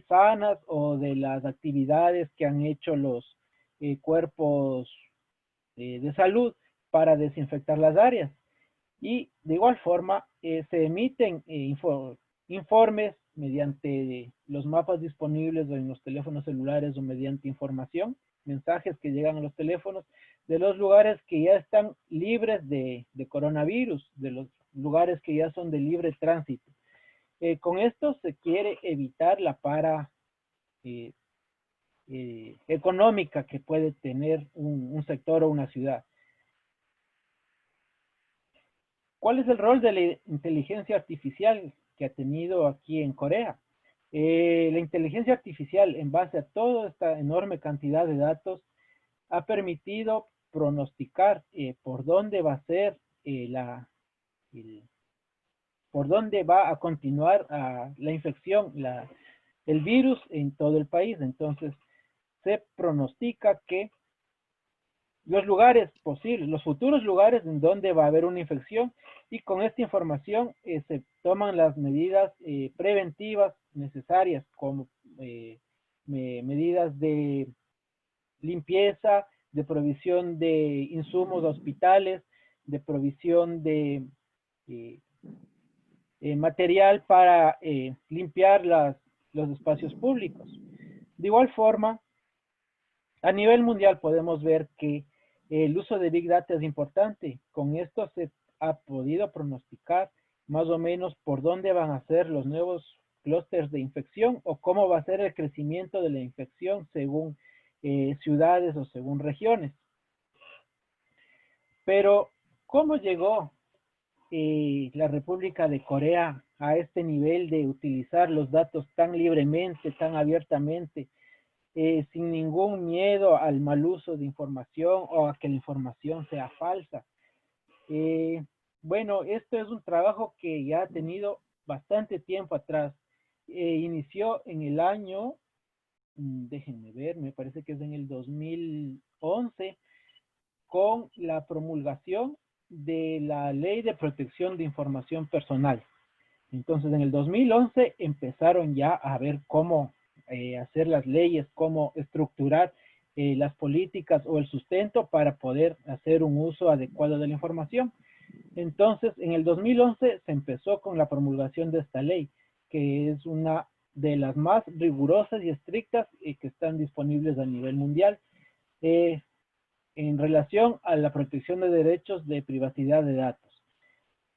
[SPEAKER 4] sanas, o de las actividades que han hecho los cuerpos de salud para desinfectar las áreas. Y de igual forma se emiten informes mediante los mapas disponibles en los teléfonos celulares, o mediante información, mensajes que llegan a los teléfonos de los lugares que ya están libres de coronavirus, de los lugares que ya son de libre tránsito. Con esto se quiere evitar la económica que puede tener un sector o una ciudad. ¿Cuál es el rol de la inteligencia artificial que ha tenido aquí en Corea? La inteligencia artificial, en base a toda esta enorme cantidad de datos, ha permitido pronosticar por dónde va a ser por dónde va a continuar la infección, el virus en todo el país. Entonces, se pronostica que los lugares posibles, los futuros lugares en donde va a haber una infección, y con esta información se toman las medidas preventivas necesarias, como medidas de limpieza, de provisión de insumos a hospitales, de provisión de material para limpiar los espacios públicos. De igual forma, a nivel mundial podemos ver que el uso de Big Data es importante. Con esto se ha podido pronosticar más o menos por dónde van a ser los nuevos clústeres de infección o cómo va a ser el crecimiento de la infección según ciudades o según regiones. Pero, ¿cómo llegó la República de Corea a este nivel de utilizar los datos tan libremente, tan abiertamente, sin ningún miedo al mal uso de información o a que la información sea falsa? Bueno, esto es un trabajo que ya ha tenido bastante tiempo atrás. Inició en el año, déjenme ver, me parece que es en el 2011, con la promulgación de la Ley de Protección de Información Personal. Entonces, en el 2011 empezaron ya a ver cómo hacer las leyes, cómo estructurar las políticas o el sustento para poder hacer un uso adecuado de la información. Entonces, en el 2011 se empezó con la promulgación de esta ley, que es una de las más rigurosas y estrictas que están disponibles a nivel mundial en relación a la protección de derechos de privacidad de datos.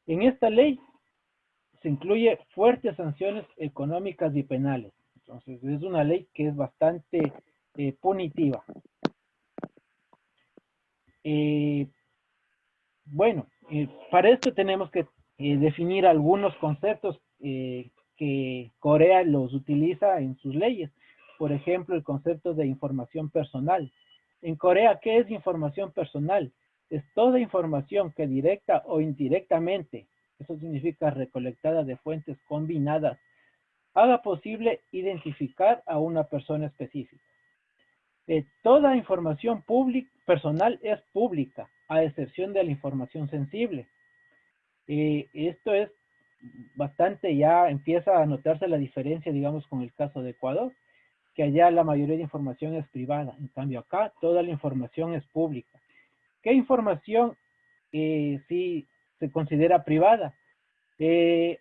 [SPEAKER 4] En esta ley se incluye fuertes sanciones económicas y penales. Entonces, es una ley que es bastante punitiva. Bueno, para esto tenemos que definir algunos conceptos que Corea los utiliza en sus leyes. Por ejemplo, el concepto de información personal. En Corea, ¿qué es información personal? Es toda información que directa o indirectamente, eso significa recolectada de fuentes combinadas, haga posible identificar a una persona específica. Toda información personal es pública, a excepción de la información sensible. Esto es bastante, ya empieza a notarse la diferencia, digamos, con el caso de Ecuador, que allá la mayoría de información es privada. En cambio, acá toda la información es pública. ¿Qué información sí se considera privada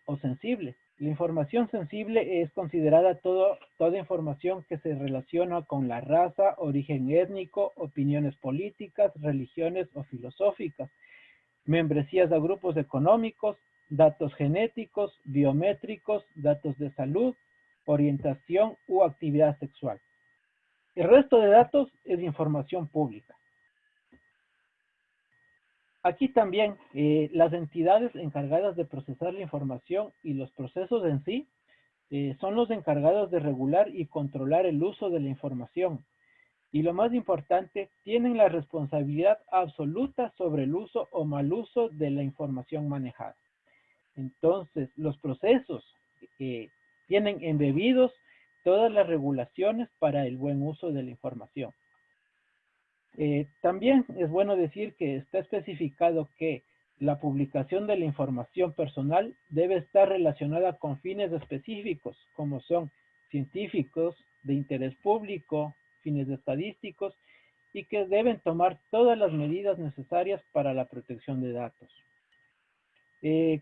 [SPEAKER 4] o sensible? La información sensible es considerada toda información que se relaciona con la raza, origen étnico, opiniones políticas, religiones o filosóficas, membresías a grupos económicos, datos genéticos, biométricos, datos de salud, orientación u actividad sexual. El resto de datos es información pública. Aquí también las entidades encargadas de procesar la información y los procesos en sí son los encargados de regular y controlar el uso de la información. Y lo más importante, tienen la responsabilidad absoluta sobre el uso o mal uso de la información manejada. Entonces, los procesos tienen embebidos todas las regulaciones para el buen uso de la información. También es bueno decir que está especificado que la publicación de la información personal debe estar relacionada con fines específicos, como son científicos, de interés público, fines estadísticos, y que deben tomar todas las medidas necesarias para la protección de datos.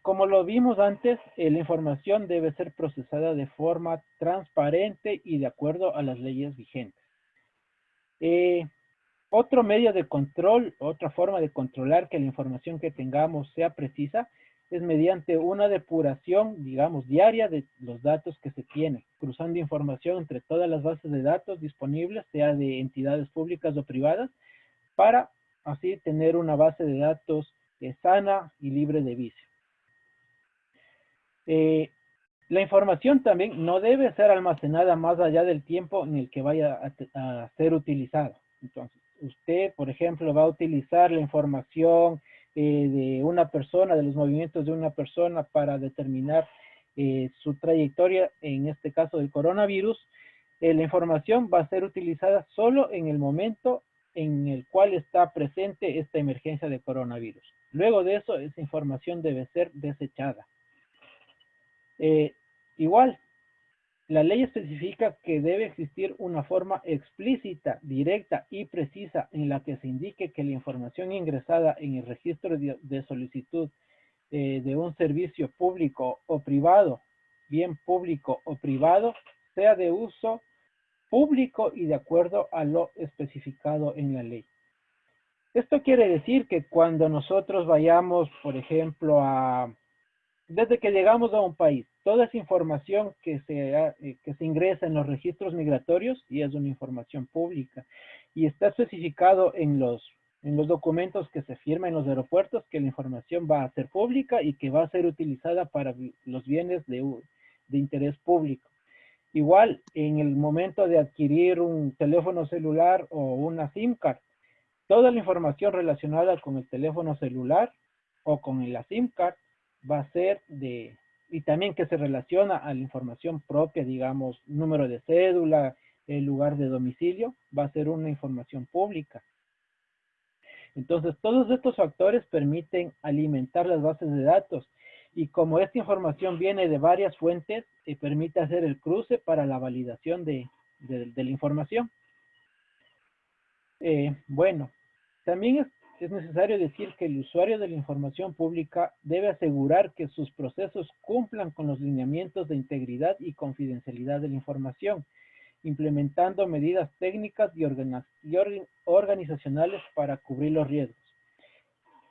[SPEAKER 4] Como lo vimos antes, la información debe ser procesada de forma transparente y de acuerdo a las leyes vigentes. Otro medio de control, otra forma de controlar que la información que tengamos sea precisa, es mediante una depuración, digamos, diaria de los datos que se tienen, cruzando información entre todas las bases de datos disponibles, sea de entidades públicas o privadas, para así tener una base de datos sana y libre de vicio. La información también no debe ser almacenada más allá del tiempo en el que vaya a ser utilizada. Entonces, usted, por ejemplo, va a utilizar la información de una persona, de los movimientos de una persona para determinar su trayectoria, en este caso del coronavirus. La información va a ser utilizada solo en el momento en el cual está presente esta emergencia de coronavirus. Luego de eso, esa información debe ser desechada. Igual, la ley especifica que debe existir una forma explícita, directa y precisa en la que se indique que la información ingresada en el registro de solicitud de un servicio público o privado, bien público o privado, sea de uso público y de acuerdo a lo especificado en la ley. Esto quiere decir que cuando nosotros vayamos, por ejemplo, desde que llegamos a un país, toda esa información que se ingresa en los registros migratorios, y es una información pública, y está especificado en los documentos que se firman en los aeropuertos, que la información va a ser pública y que va a ser utilizada para los bienes de interés público. Igual, en el momento de adquirir un teléfono celular o una SIM card, toda la información relacionada con el teléfono celular o con la SIM card va a ser y también que se relaciona a la información propia, digamos, número de cédula, el lugar de domicilio, va a ser una información pública. Entonces, todos estos factores permiten alimentar las bases de datos y como esta información viene de varias fuentes, permite hacer el cruce para la validación de la información. Bueno, también es necesario decir que el usuario de la información pública debe asegurar que sus procesos cumplan con los lineamientos de integridad y confidencialidad de la información, implementando medidas técnicas y organizacionales para cubrir los riesgos.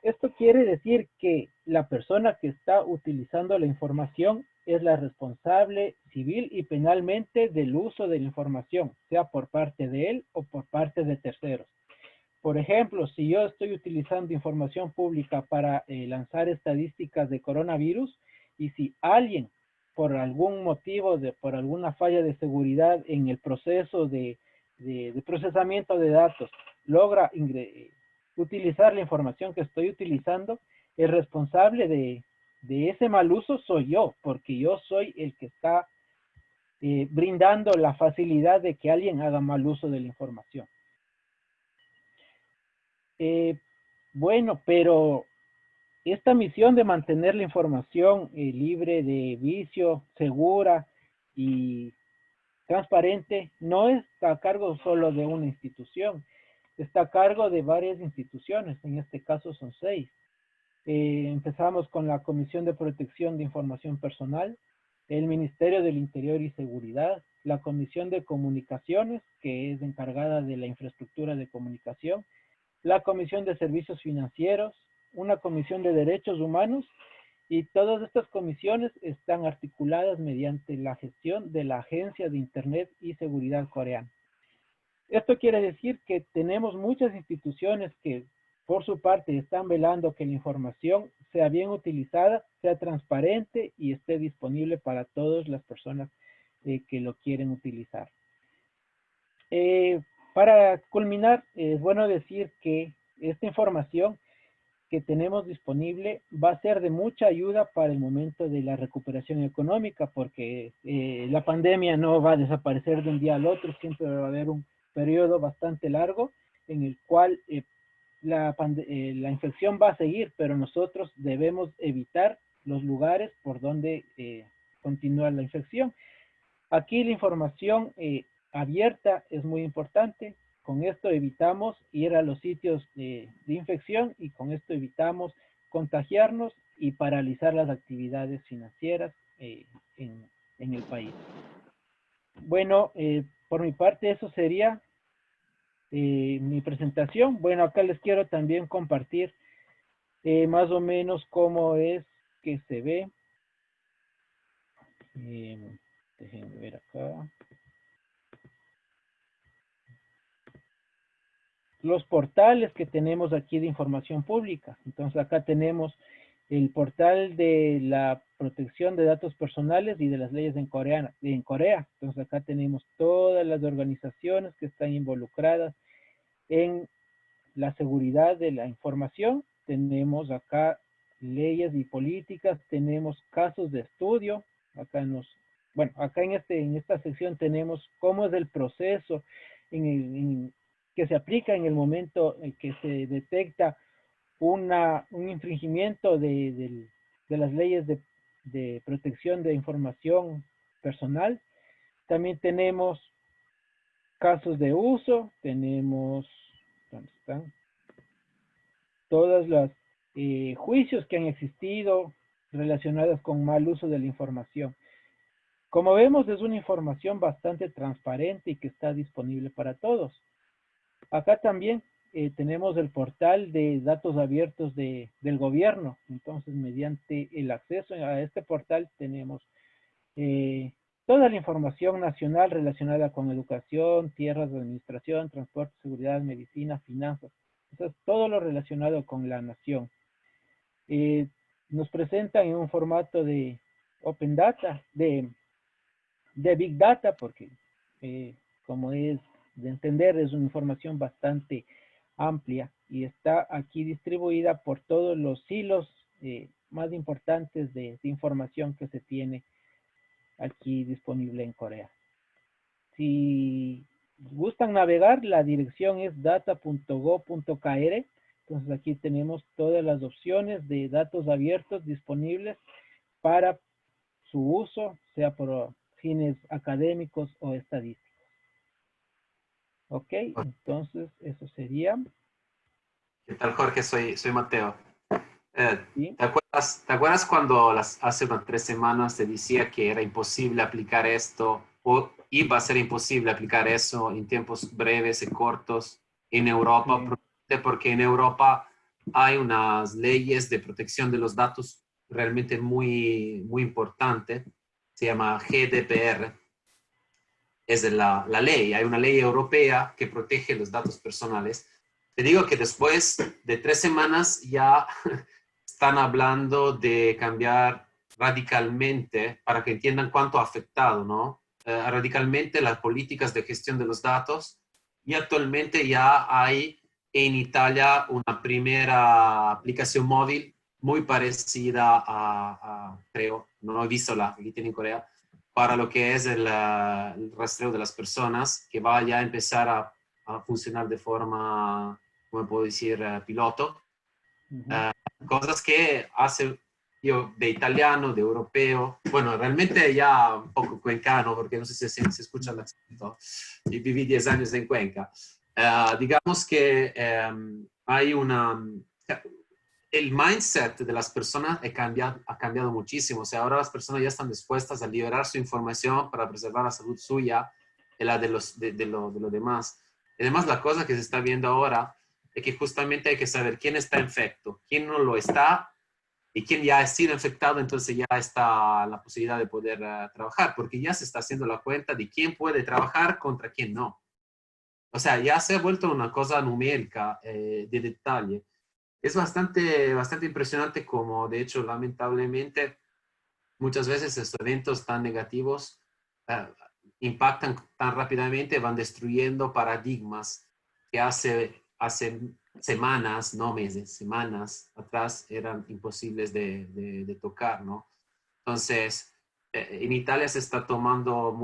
[SPEAKER 4] Esto quiere decir que la persona que está utilizando la información es la responsable civil y penalmente del uso de la información, sea por parte de él o por parte de terceros. Por ejemplo, si yo estoy utilizando información pública para lanzar estadísticas de coronavirus y si alguien, por algún motivo, por alguna falla de seguridad en el proceso de procesamiento de datos, logra utilizar la información que estoy utilizando, el responsable de ese mal uso soy yo, porque yo soy el que está brindando la facilidad de que alguien haga mal uso de la información. Bueno, pero esta misión de mantener la información libre de vicio, segura y transparente, no está a cargo solo de una institución, está a cargo de varias instituciones, en este caso son 6. Empezamos con la Comisión de Protección de Información Personal, el Ministerio del Interior y Seguridad, la Comisión de Comunicaciones, que es encargada de la infraestructura de comunicación, la Comisión de Servicios Financieros, una Comisión de Derechos Humanos, y todas estas comisiones están articuladas mediante la gestión de la Agencia de Internet y Seguridad Coreana. Esto quiere decir que tenemos muchas instituciones que por su parte están velando que la información sea bien utilizada, sea transparente y esté disponible para todas las personas que lo quieren utilizar. Para culminar, es bueno decir que esta información que tenemos disponible va a ser de mucha ayuda para el momento de la recuperación económica, porque la pandemia no va a desaparecer de un día al otro, siempre va a haber un periodo bastante largo en el cual la infección va a seguir, pero nosotros debemos evitar los lugares por donde continúa la infección. Aquí la información abierta es muy importante. Con esto evitamos ir a los sitios de infección y con esto evitamos contagiarnos y paralizar las actividades financieras en el país. Bueno, por mi parte eso sería mi presentación. Bueno, acá les quiero también compartir más o menos cómo es que se ve. Déjenme ver acá. Los portales que tenemos aquí de información pública. Entonces acá tenemos el portal de la protección de datos personales y de las leyes en Corea. Entonces acá tenemos todas las organizaciones que están involucradas en la seguridad de la información. Tenemos acá leyes y políticas, tenemos casos de estudio. Acá acá en esta sección tenemos cómo es el proceso que se aplica en el momento en que se detecta un infringimiento de las leyes de protección de información personal. También tenemos casos de uso, tenemos, ¿dónde están? Todas las juicios que han existido relacionados con mal uso de la información. Como vemos, es una información bastante transparente y que está disponible para todos. Acá también tenemos el portal de datos abiertos del gobierno. Entonces, mediante el acceso a este portal tenemos toda la información nacional relacionada con educación, tierras de administración, transporte, seguridad, medicina, finanzas. Entonces, todo lo relacionado con la nación. Nos presentan en un formato de Open Data, de Big Data, porque como es de entender, es una información bastante amplia y está aquí distribuida por todos los hilos más importantes de información que se tiene aquí disponible en Corea. Si gustan navegar, la dirección es data.go.kr. Entonces aquí tenemos todas las opciones de datos abiertos disponibles para su uso, sea por fines académicos o estadísticos. Ok, entonces eso sería.
[SPEAKER 3] ¿Qué tal, Jorge? Soy Mateo.
[SPEAKER 4] ¿Sí?
[SPEAKER 3] ¿Te acuerdas cuando hace unas 3 semanas te decía que era imposible aplicar esto o iba a ser imposible aplicar eso en tiempos breves y cortos en Europa?
[SPEAKER 4] Sí.
[SPEAKER 3] Porque en Europa hay unas leyes de protección de los datos realmente muy, muy importante. Se llama GDPR. Es la ley. Hay una ley europea que protege los datos personales. Te digo que después de 3 semanas ya están hablando de cambiar radicalmente, para que entiendan cuánto ha afectado, ¿no? Radicalmente las políticas de gestión de los datos, y actualmente ya hay en Italia una primera aplicación móvil muy parecida creo, no he visto la que tiene en Corea, para lo que es el rastreo de las personas, que va ya a empezar a funcionar de forma, ¿cómo puedo decir?, piloto. Cosas que hace yo de italiano, de europeo, bueno, realmente ya un poco cuencano, porque no sé si se escucha el acento, y viví 10 años en Cuenca. Digamos que hay el mindset de las personas ha cambiado muchísimo. O sea, ahora las personas ya están dispuestas a liberar su información para preservar la salud suya y la de los demás. Y además, la cosa que se está viendo ahora es que justamente hay que saber quién está infecto, quién no lo está y quién ya ha sido infectado. Entonces ya está la posibilidad de poder trabajar, porque ya se está haciendo la cuenta de quién puede trabajar contra quién no. O sea, ya se ha vuelto una cosa numérica de detalle. Es bastante impresionante como, de hecho, lamentablemente, muchas veces estos eventos tan negativos impactan tan rápidamente, van destruyendo paradigmas que hace semanas, no meses, semanas atrás eran imposibles de tocar, ¿no? Entonces, en Italia se está tomando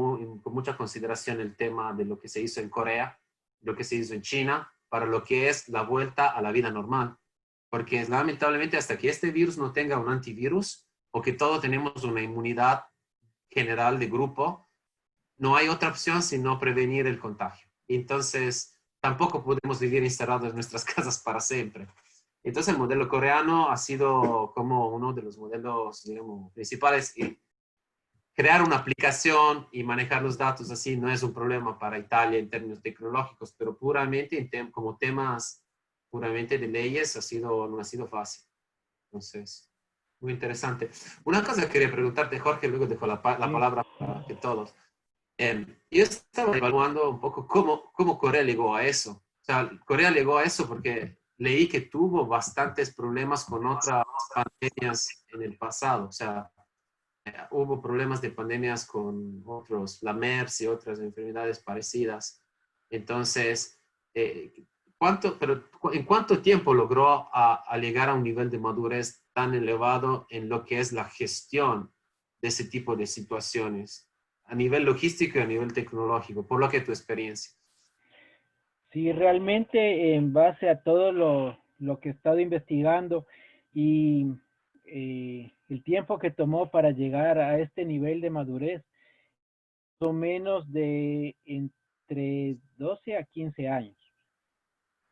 [SPEAKER 3] con mucha consideración el tema de lo que se hizo en Corea, lo que se hizo en China, para lo que es la vuelta a la vida normal. Porque lamentablemente hasta que este virus no tenga un antivirus o que todos tenemos una inmunidad general de grupo, no hay otra opción sino prevenir el contagio. Entonces, tampoco podemos vivir encerrados en nuestras casas para siempre. Entonces, el modelo coreano ha sido como uno de los modelos, digamos, principales. Y crear una aplicación y manejar los datos así no es un problema para Italia en términos tecnológicos, pero puramente como temas puramente de leyes no ha sido fácil. Entonces, Muy interesante. Una cosa que quería preguntarte, Jorge, luego dejo la palabra para que todos. Yo estaba evaluando un poco cómo Corea llegó a eso. O sea, Corea llegó a eso porque leí que tuvo bastantes problemas con otras pandemias en el pasado. O sea, hubo problemas de pandemias con otros, la MERS y otras enfermedades parecidas. Entonces, eh, ¿en cuánto tiempo logró a llegar a un nivel de madurez tan elevado en lo que es la gestión de ese tipo de situaciones, a nivel logístico y a nivel tecnológico, por lo que tu experiencia?
[SPEAKER 4] Sí, realmente en base a todo lo que he estado investigando y el tiempo que tomó para llegar a este nivel de madurez, más o menos de entre 12 a 15 años.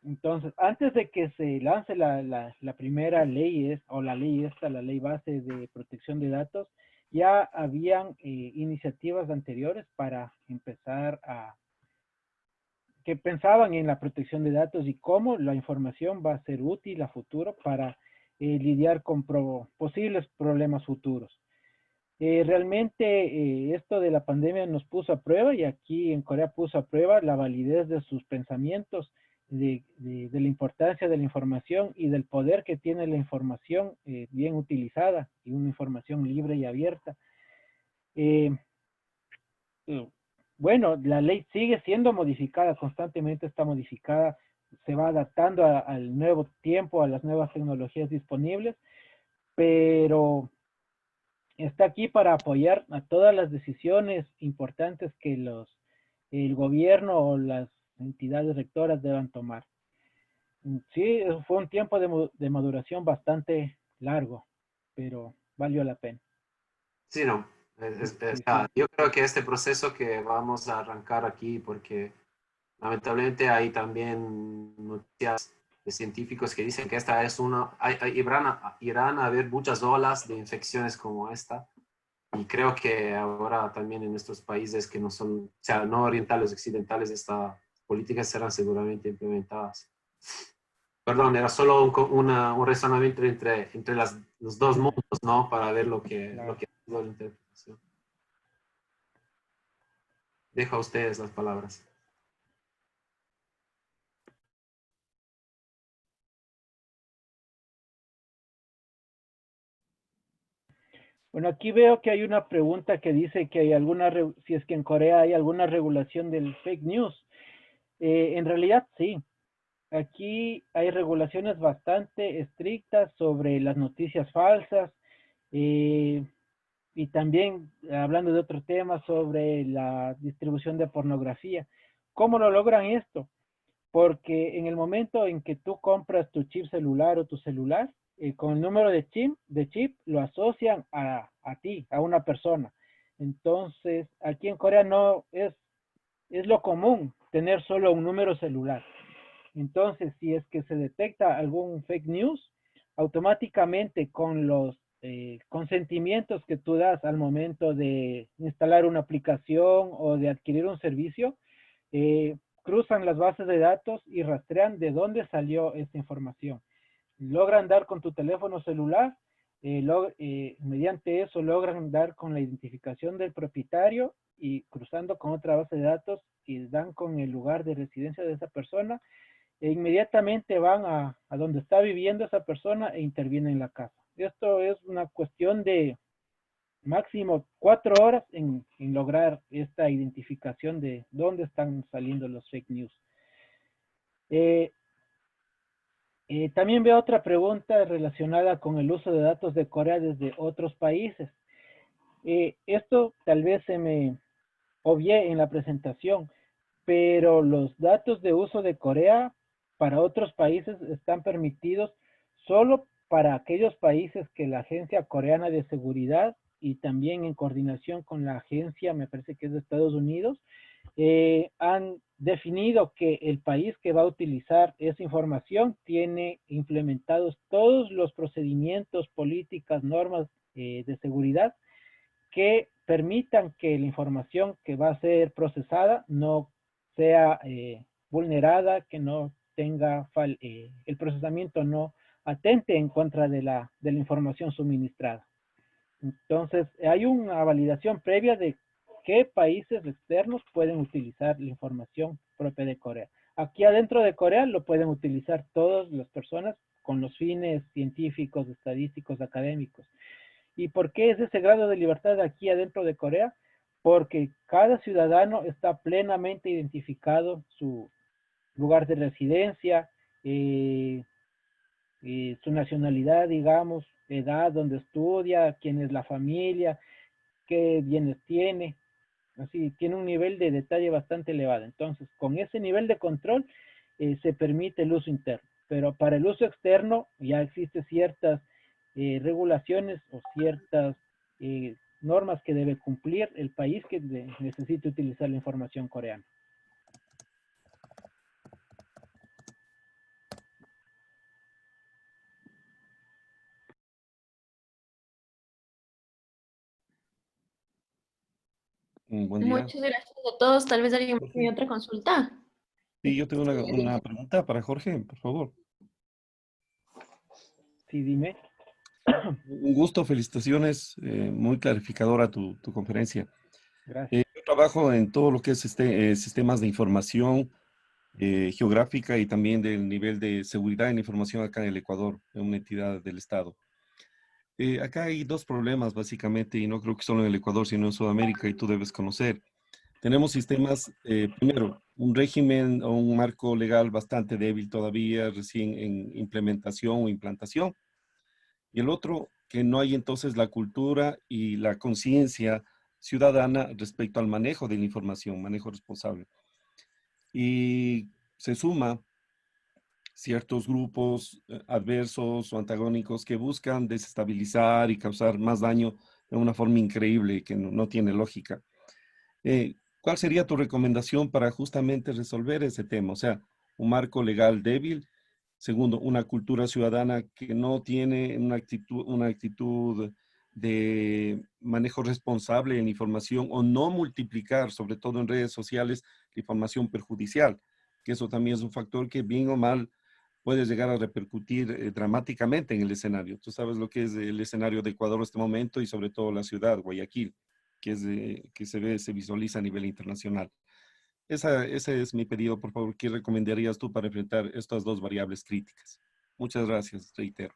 [SPEAKER 4] Entonces, antes de que se lance la primera ley, o la ley esta, la ley base de protección de datos, ya habían iniciativas anteriores para empezar que pensaban en la protección de datos y cómo la información va a ser útil a futuro para lidiar con posibles problemas futuros. Realmente esto de la pandemia nos puso a prueba y aquí en Corea puso a prueba la validez de sus pensamientos, de la importancia de la información y del poder que tiene la información bien utilizada y una información libre y abierta. Eh, bueno, la ley sigue siendo modificada, constantemente está modificada, se va adaptando al nuevo tiempo, a las nuevas tecnologías disponibles, pero está aquí para apoyar a todas las decisiones importantes que el gobierno o las entidades rectoras deban tomar. Sí, fue un tiempo de maduración bastante largo, pero valió la pena.
[SPEAKER 3] Sí, no.
[SPEAKER 4] Sí, sí.
[SPEAKER 3] Yo creo que este proceso que vamos a arrancar aquí, porque lamentablemente hay también noticias de científicos que dicen que esta es irán a haber muchas olas de infecciones como esta. Y creo que ahora también en nuestros países que no son, o sea, no orientales, occidentales, estas políticas serán seguramente implementadas. Perdón, era solo un razonamiento entre los dos mundos, ¿no? Para ver lo
[SPEAKER 4] Claro.
[SPEAKER 3] que ha sido la interpretación. Dejo a ustedes las palabras.
[SPEAKER 4] Bueno, aquí veo que hay una pregunta que dice que hay si es que en Corea hay alguna regulación del fake news. En realidad sí. Aquí hay regulaciones bastante estrictas sobre las noticias falsas eh, y también hablando de otro tema sobre la distribución de pornografía. ¿Cómo lo logran esto? Porque en el momento en que tú compras tu chip celular o tu celular, con el número de chip lo asocian a ti, a una persona. Entonces, aquí en Corea no es lo común tener solo un número celular. Entonces, si es que se detecta algún fake news, automáticamente con los consentimientos que tú das al momento de instalar una aplicación o de adquirir un servicio, cruzan las bases de datos y rastrean de dónde salió esta información. Logran dar con tu teléfono celular, mediante eso logran dar con la identificación del propietario y cruzando con otra base de datos y dan con el lugar de residencia de esa persona e inmediatamente van a donde está viviendo esa persona e intervienen en la casa. Esto es una cuestión de máximo 4 horas en lograr esta identificación de dónde están saliendo los fake news. Eh, también veo otra pregunta relacionada con el uso de datos de Corea desde otros países. Esto tal vez se me obvié en la presentación, pero los datos de uso de Corea para otros países están permitidos solo para aquellos países que la Agencia Coreana de Seguridad y también en coordinación con la agencia, me parece que es de Estados Unidos, han definido que el país que va a utilizar esa información tiene implementados todos los procedimientos, políticas, normas de seguridad que permitan que la información que va a ser procesada no sea vulnerada, que no tenga el procesamiento no atente en contra de la información suministrada. Entonces, hay una validación previa de qué países externos pueden utilizar la información propia de Corea. Aquí adentro de Corea lo pueden utilizar todas las personas con los fines científicos, estadísticos, académicos. ¿Y por qué es ese grado de libertad aquí adentro de Corea? Porque cada ciudadano está plenamente identificado su lugar de residencia, su nacionalidad, digamos, edad, donde estudia, quién es la familia, qué bienes tiene. Así, tiene un nivel de detalle bastante elevado. Entonces, con ese nivel de control se permite el uso interno. Pero para el uso externo ya existen ciertas regulaciones o ciertas normas que debe cumplir el país que necesite utilizar la información coreana.
[SPEAKER 5] Buen día.
[SPEAKER 6] Muchas gracias a todos. Tal vez alguien
[SPEAKER 5] Jorge.
[SPEAKER 6] tiene otra consulta.
[SPEAKER 5] Sí, yo tengo una pregunta para Jorge, por favor.
[SPEAKER 4] Sí, dime.
[SPEAKER 5] Un gusto, felicitaciones, muy clarificadora tu conferencia.
[SPEAKER 4] Gracias.
[SPEAKER 5] Yo trabajo en todo lo que es sistemas de información geográfica y también del nivel de seguridad en la información acá en el Ecuador, en una entidad del Estado. Acá hay dos problemas básicamente, y no creo que solo en el Ecuador, sino en Sudamérica, y tú debes conocer. Tenemos sistemas, primero, un régimen o un marco legal bastante débil todavía, recién en implementación o implantación. Y el otro, que no hay entonces la cultura y la conciencia ciudadana respecto al manejo de la información, manejo responsable. Y se suma ciertos grupos adversos o antagónicos que buscan desestabilizar y causar más daño de una forma increíble que no tiene lógica. ¿Cuál sería tu recomendación para justamente resolver ese tema? O sea, un marco legal débil. Segundo, una cultura ciudadana que no tiene una actitud de manejo responsable de la información o no multiplicar, sobre todo en redes sociales, la información perjudicial, que eso también es un factor que bien o mal puede llegar a repercutir dramáticamente en el escenario. Tú sabes lo que es el escenario de Ecuador en este momento y sobre todo la ciudad, Guayaquil, que se visualiza a nivel internacional. Ese es mi pedido, por favor. ¿Qué recomendarías tú para enfrentar estas dos variables críticas? Muchas gracias, reitero.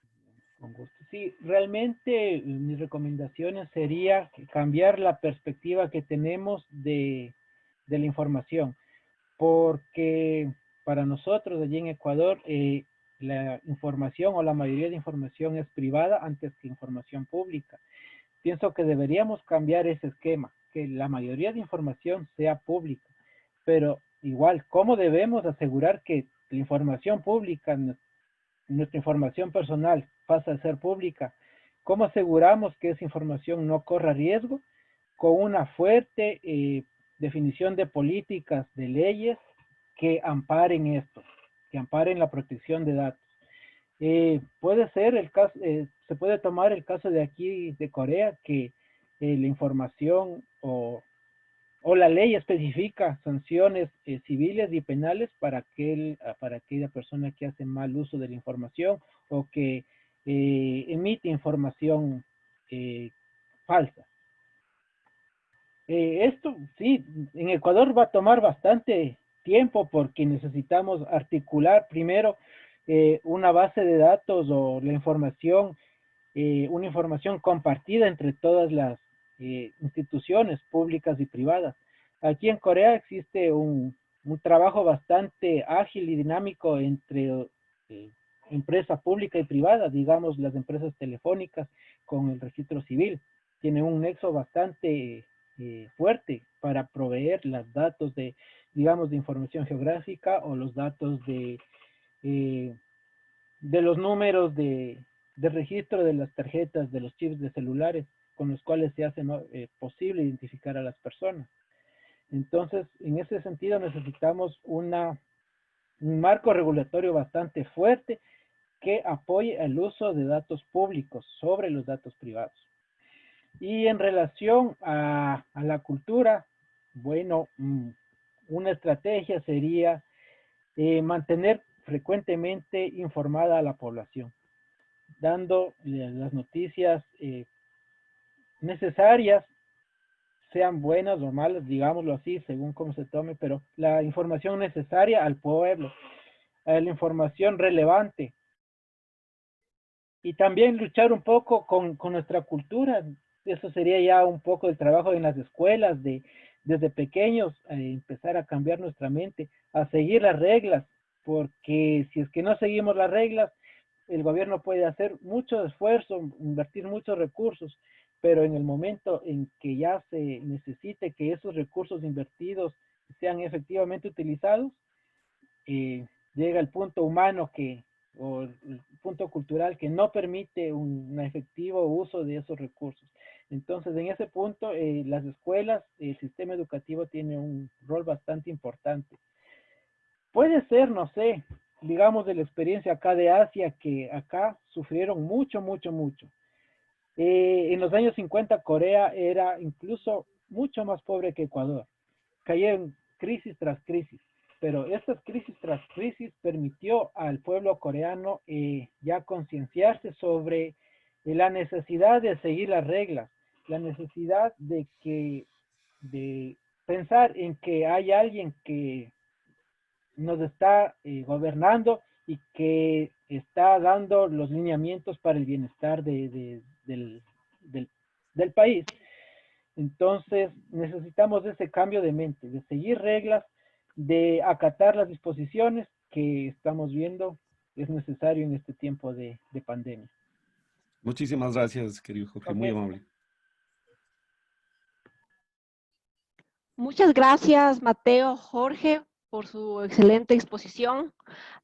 [SPEAKER 4] Con gusto. Sí, realmente mis recomendaciones sería cambiar la perspectiva que tenemos de la información, porque para nosotros allí en Ecuador la información o la mayoría de información es privada antes que información pública. Pienso que deberíamos cambiar ese esquema, que la mayoría de información sea pública, pero igual, ¿cómo debemos asegurar que la información pública, nuestra información personal, pasa a ser pública? ¿Cómo aseguramos que esa información no corra riesgo? Con una fuerte definición de políticas, de leyes que amparen esto, que amparen la protección de datos. Puede ser el caso, se puede tomar el caso de aquí, de Corea, que la información o la ley especifica sanciones civiles y penales para aquella persona que hace mal uso de la información o que emite información falsa. Esto sí, en Ecuador va a tomar bastante tiempo porque necesitamos articular primero una base de datos o la información, una información compartida entre todas las instituciones públicas y privadas. Aquí en Corea existe un trabajo bastante ágil y dinámico entre empresa pública y privada, digamos las empresas telefónicas con el registro civil. Tienen un nexo bastante fuerte para proveer los datos de, digamos, de información geográfica o los datos de los números de registro de las tarjetas, de los chips de celulares, con los cuales se hace posible identificar a las personas. Entonces, en ese sentido necesitamos un marco regulatorio bastante fuerte que apoye el uso de datos públicos sobre los datos privados. Y en relación a la cultura, bueno, una estrategia sería mantener frecuentemente informada a la población. dando las noticias necesarias, sean buenas o malas, digámoslo así, según cómo se tome, pero la información necesaria al pueblo, la información relevante. Y también luchar un poco con nuestra cultura. Eso sería ya un poco el trabajo en las escuelas, desde pequeños, empezar a cambiar nuestra mente, a seguir las reglas, porque si es que no seguimos las reglas, el gobierno puede hacer mucho esfuerzo, invertir muchos recursos, pero en el momento en que ya se necesite que esos recursos invertidos sean efectivamente utilizados, llega el punto humano o el punto cultural que no permite un efectivo uso de esos recursos. Entonces, en ese punto, las escuelas, el sistema educativo tiene un rol bastante importante. Puede ser, no sé, digamos de la experiencia acá de Asia, que acá sufrieron mucho, mucho, mucho. En los años 50 Corea era incluso mucho más pobre que Ecuador. Cayeron crisis tras crisis, pero estas crisis tras crisis permitió al pueblo coreano ya concienciarse sobre la necesidad de seguir las reglas, la necesidad de pensar en que hay alguien que nos está gobernando y que está dando los lineamientos para el bienestar del país. Entonces necesitamos ese cambio de mente, de seguir reglas, de acatar las disposiciones que estamos viendo es necesario en este tiempo de pandemia.
[SPEAKER 5] Muchísimas gracias, querido Jorge, muy amable.
[SPEAKER 2] Muchas gracias, Mateo, Jorge, por su excelente exposición.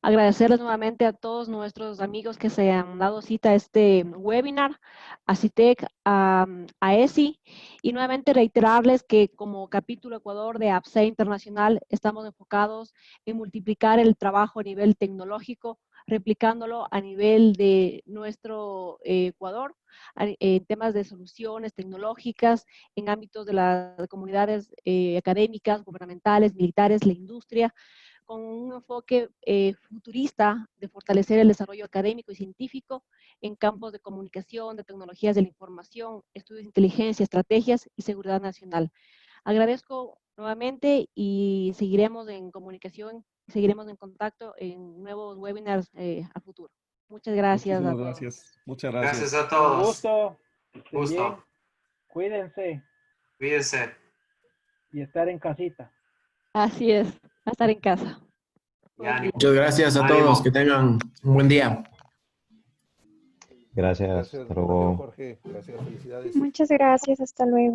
[SPEAKER 2] Agradecerles nuevamente a todos nuestros amigos que se han dado cita a este webinar, a CITEC, a ESI, y nuevamente reiterarles que como capítulo Ecuador de APSE Internacional estamos enfocados en multiplicar el trabajo a nivel tecnológico, replicándolo a nivel de nuestro Ecuador, en temas de soluciones tecnológicas, en ámbitos de las comunidades académicas, gubernamentales, militares, la industria, con un enfoque futurista de fortalecer el desarrollo académico y científico en campos de comunicación, de tecnologías de la información, estudios de inteligencia, estrategias y seguridad nacional. Agradezco nuevamente y seguiremos en comunicación, seguiremos en contacto en nuevos webinars a futuro. Muchas gracias a todos.
[SPEAKER 5] Gracias. Muchas gracias.
[SPEAKER 3] Gracias a
[SPEAKER 4] Un
[SPEAKER 3] todos.
[SPEAKER 4] gusto. Que estén
[SPEAKER 3] Gusto.
[SPEAKER 4] bien. Cuídense
[SPEAKER 3] Cuídense.
[SPEAKER 4] y estar en casita.
[SPEAKER 2] Así es, a estar en casa.
[SPEAKER 3] Y ánimo.
[SPEAKER 1] Muchas gracias a
[SPEAKER 3] Ánimo.
[SPEAKER 1] todos. Que tengan un buen día.
[SPEAKER 7] Gracias.
[SPEAKER 5] Gracias,
[SPEAKER 7] Hasta
[SPEAKER 5] Mateo,
[SPEAKER 7] luego.
[SPEAKER 5] Jorge. Gracias, felicidades.
[SPEAKER 8] Muchas gracias, hasta luego.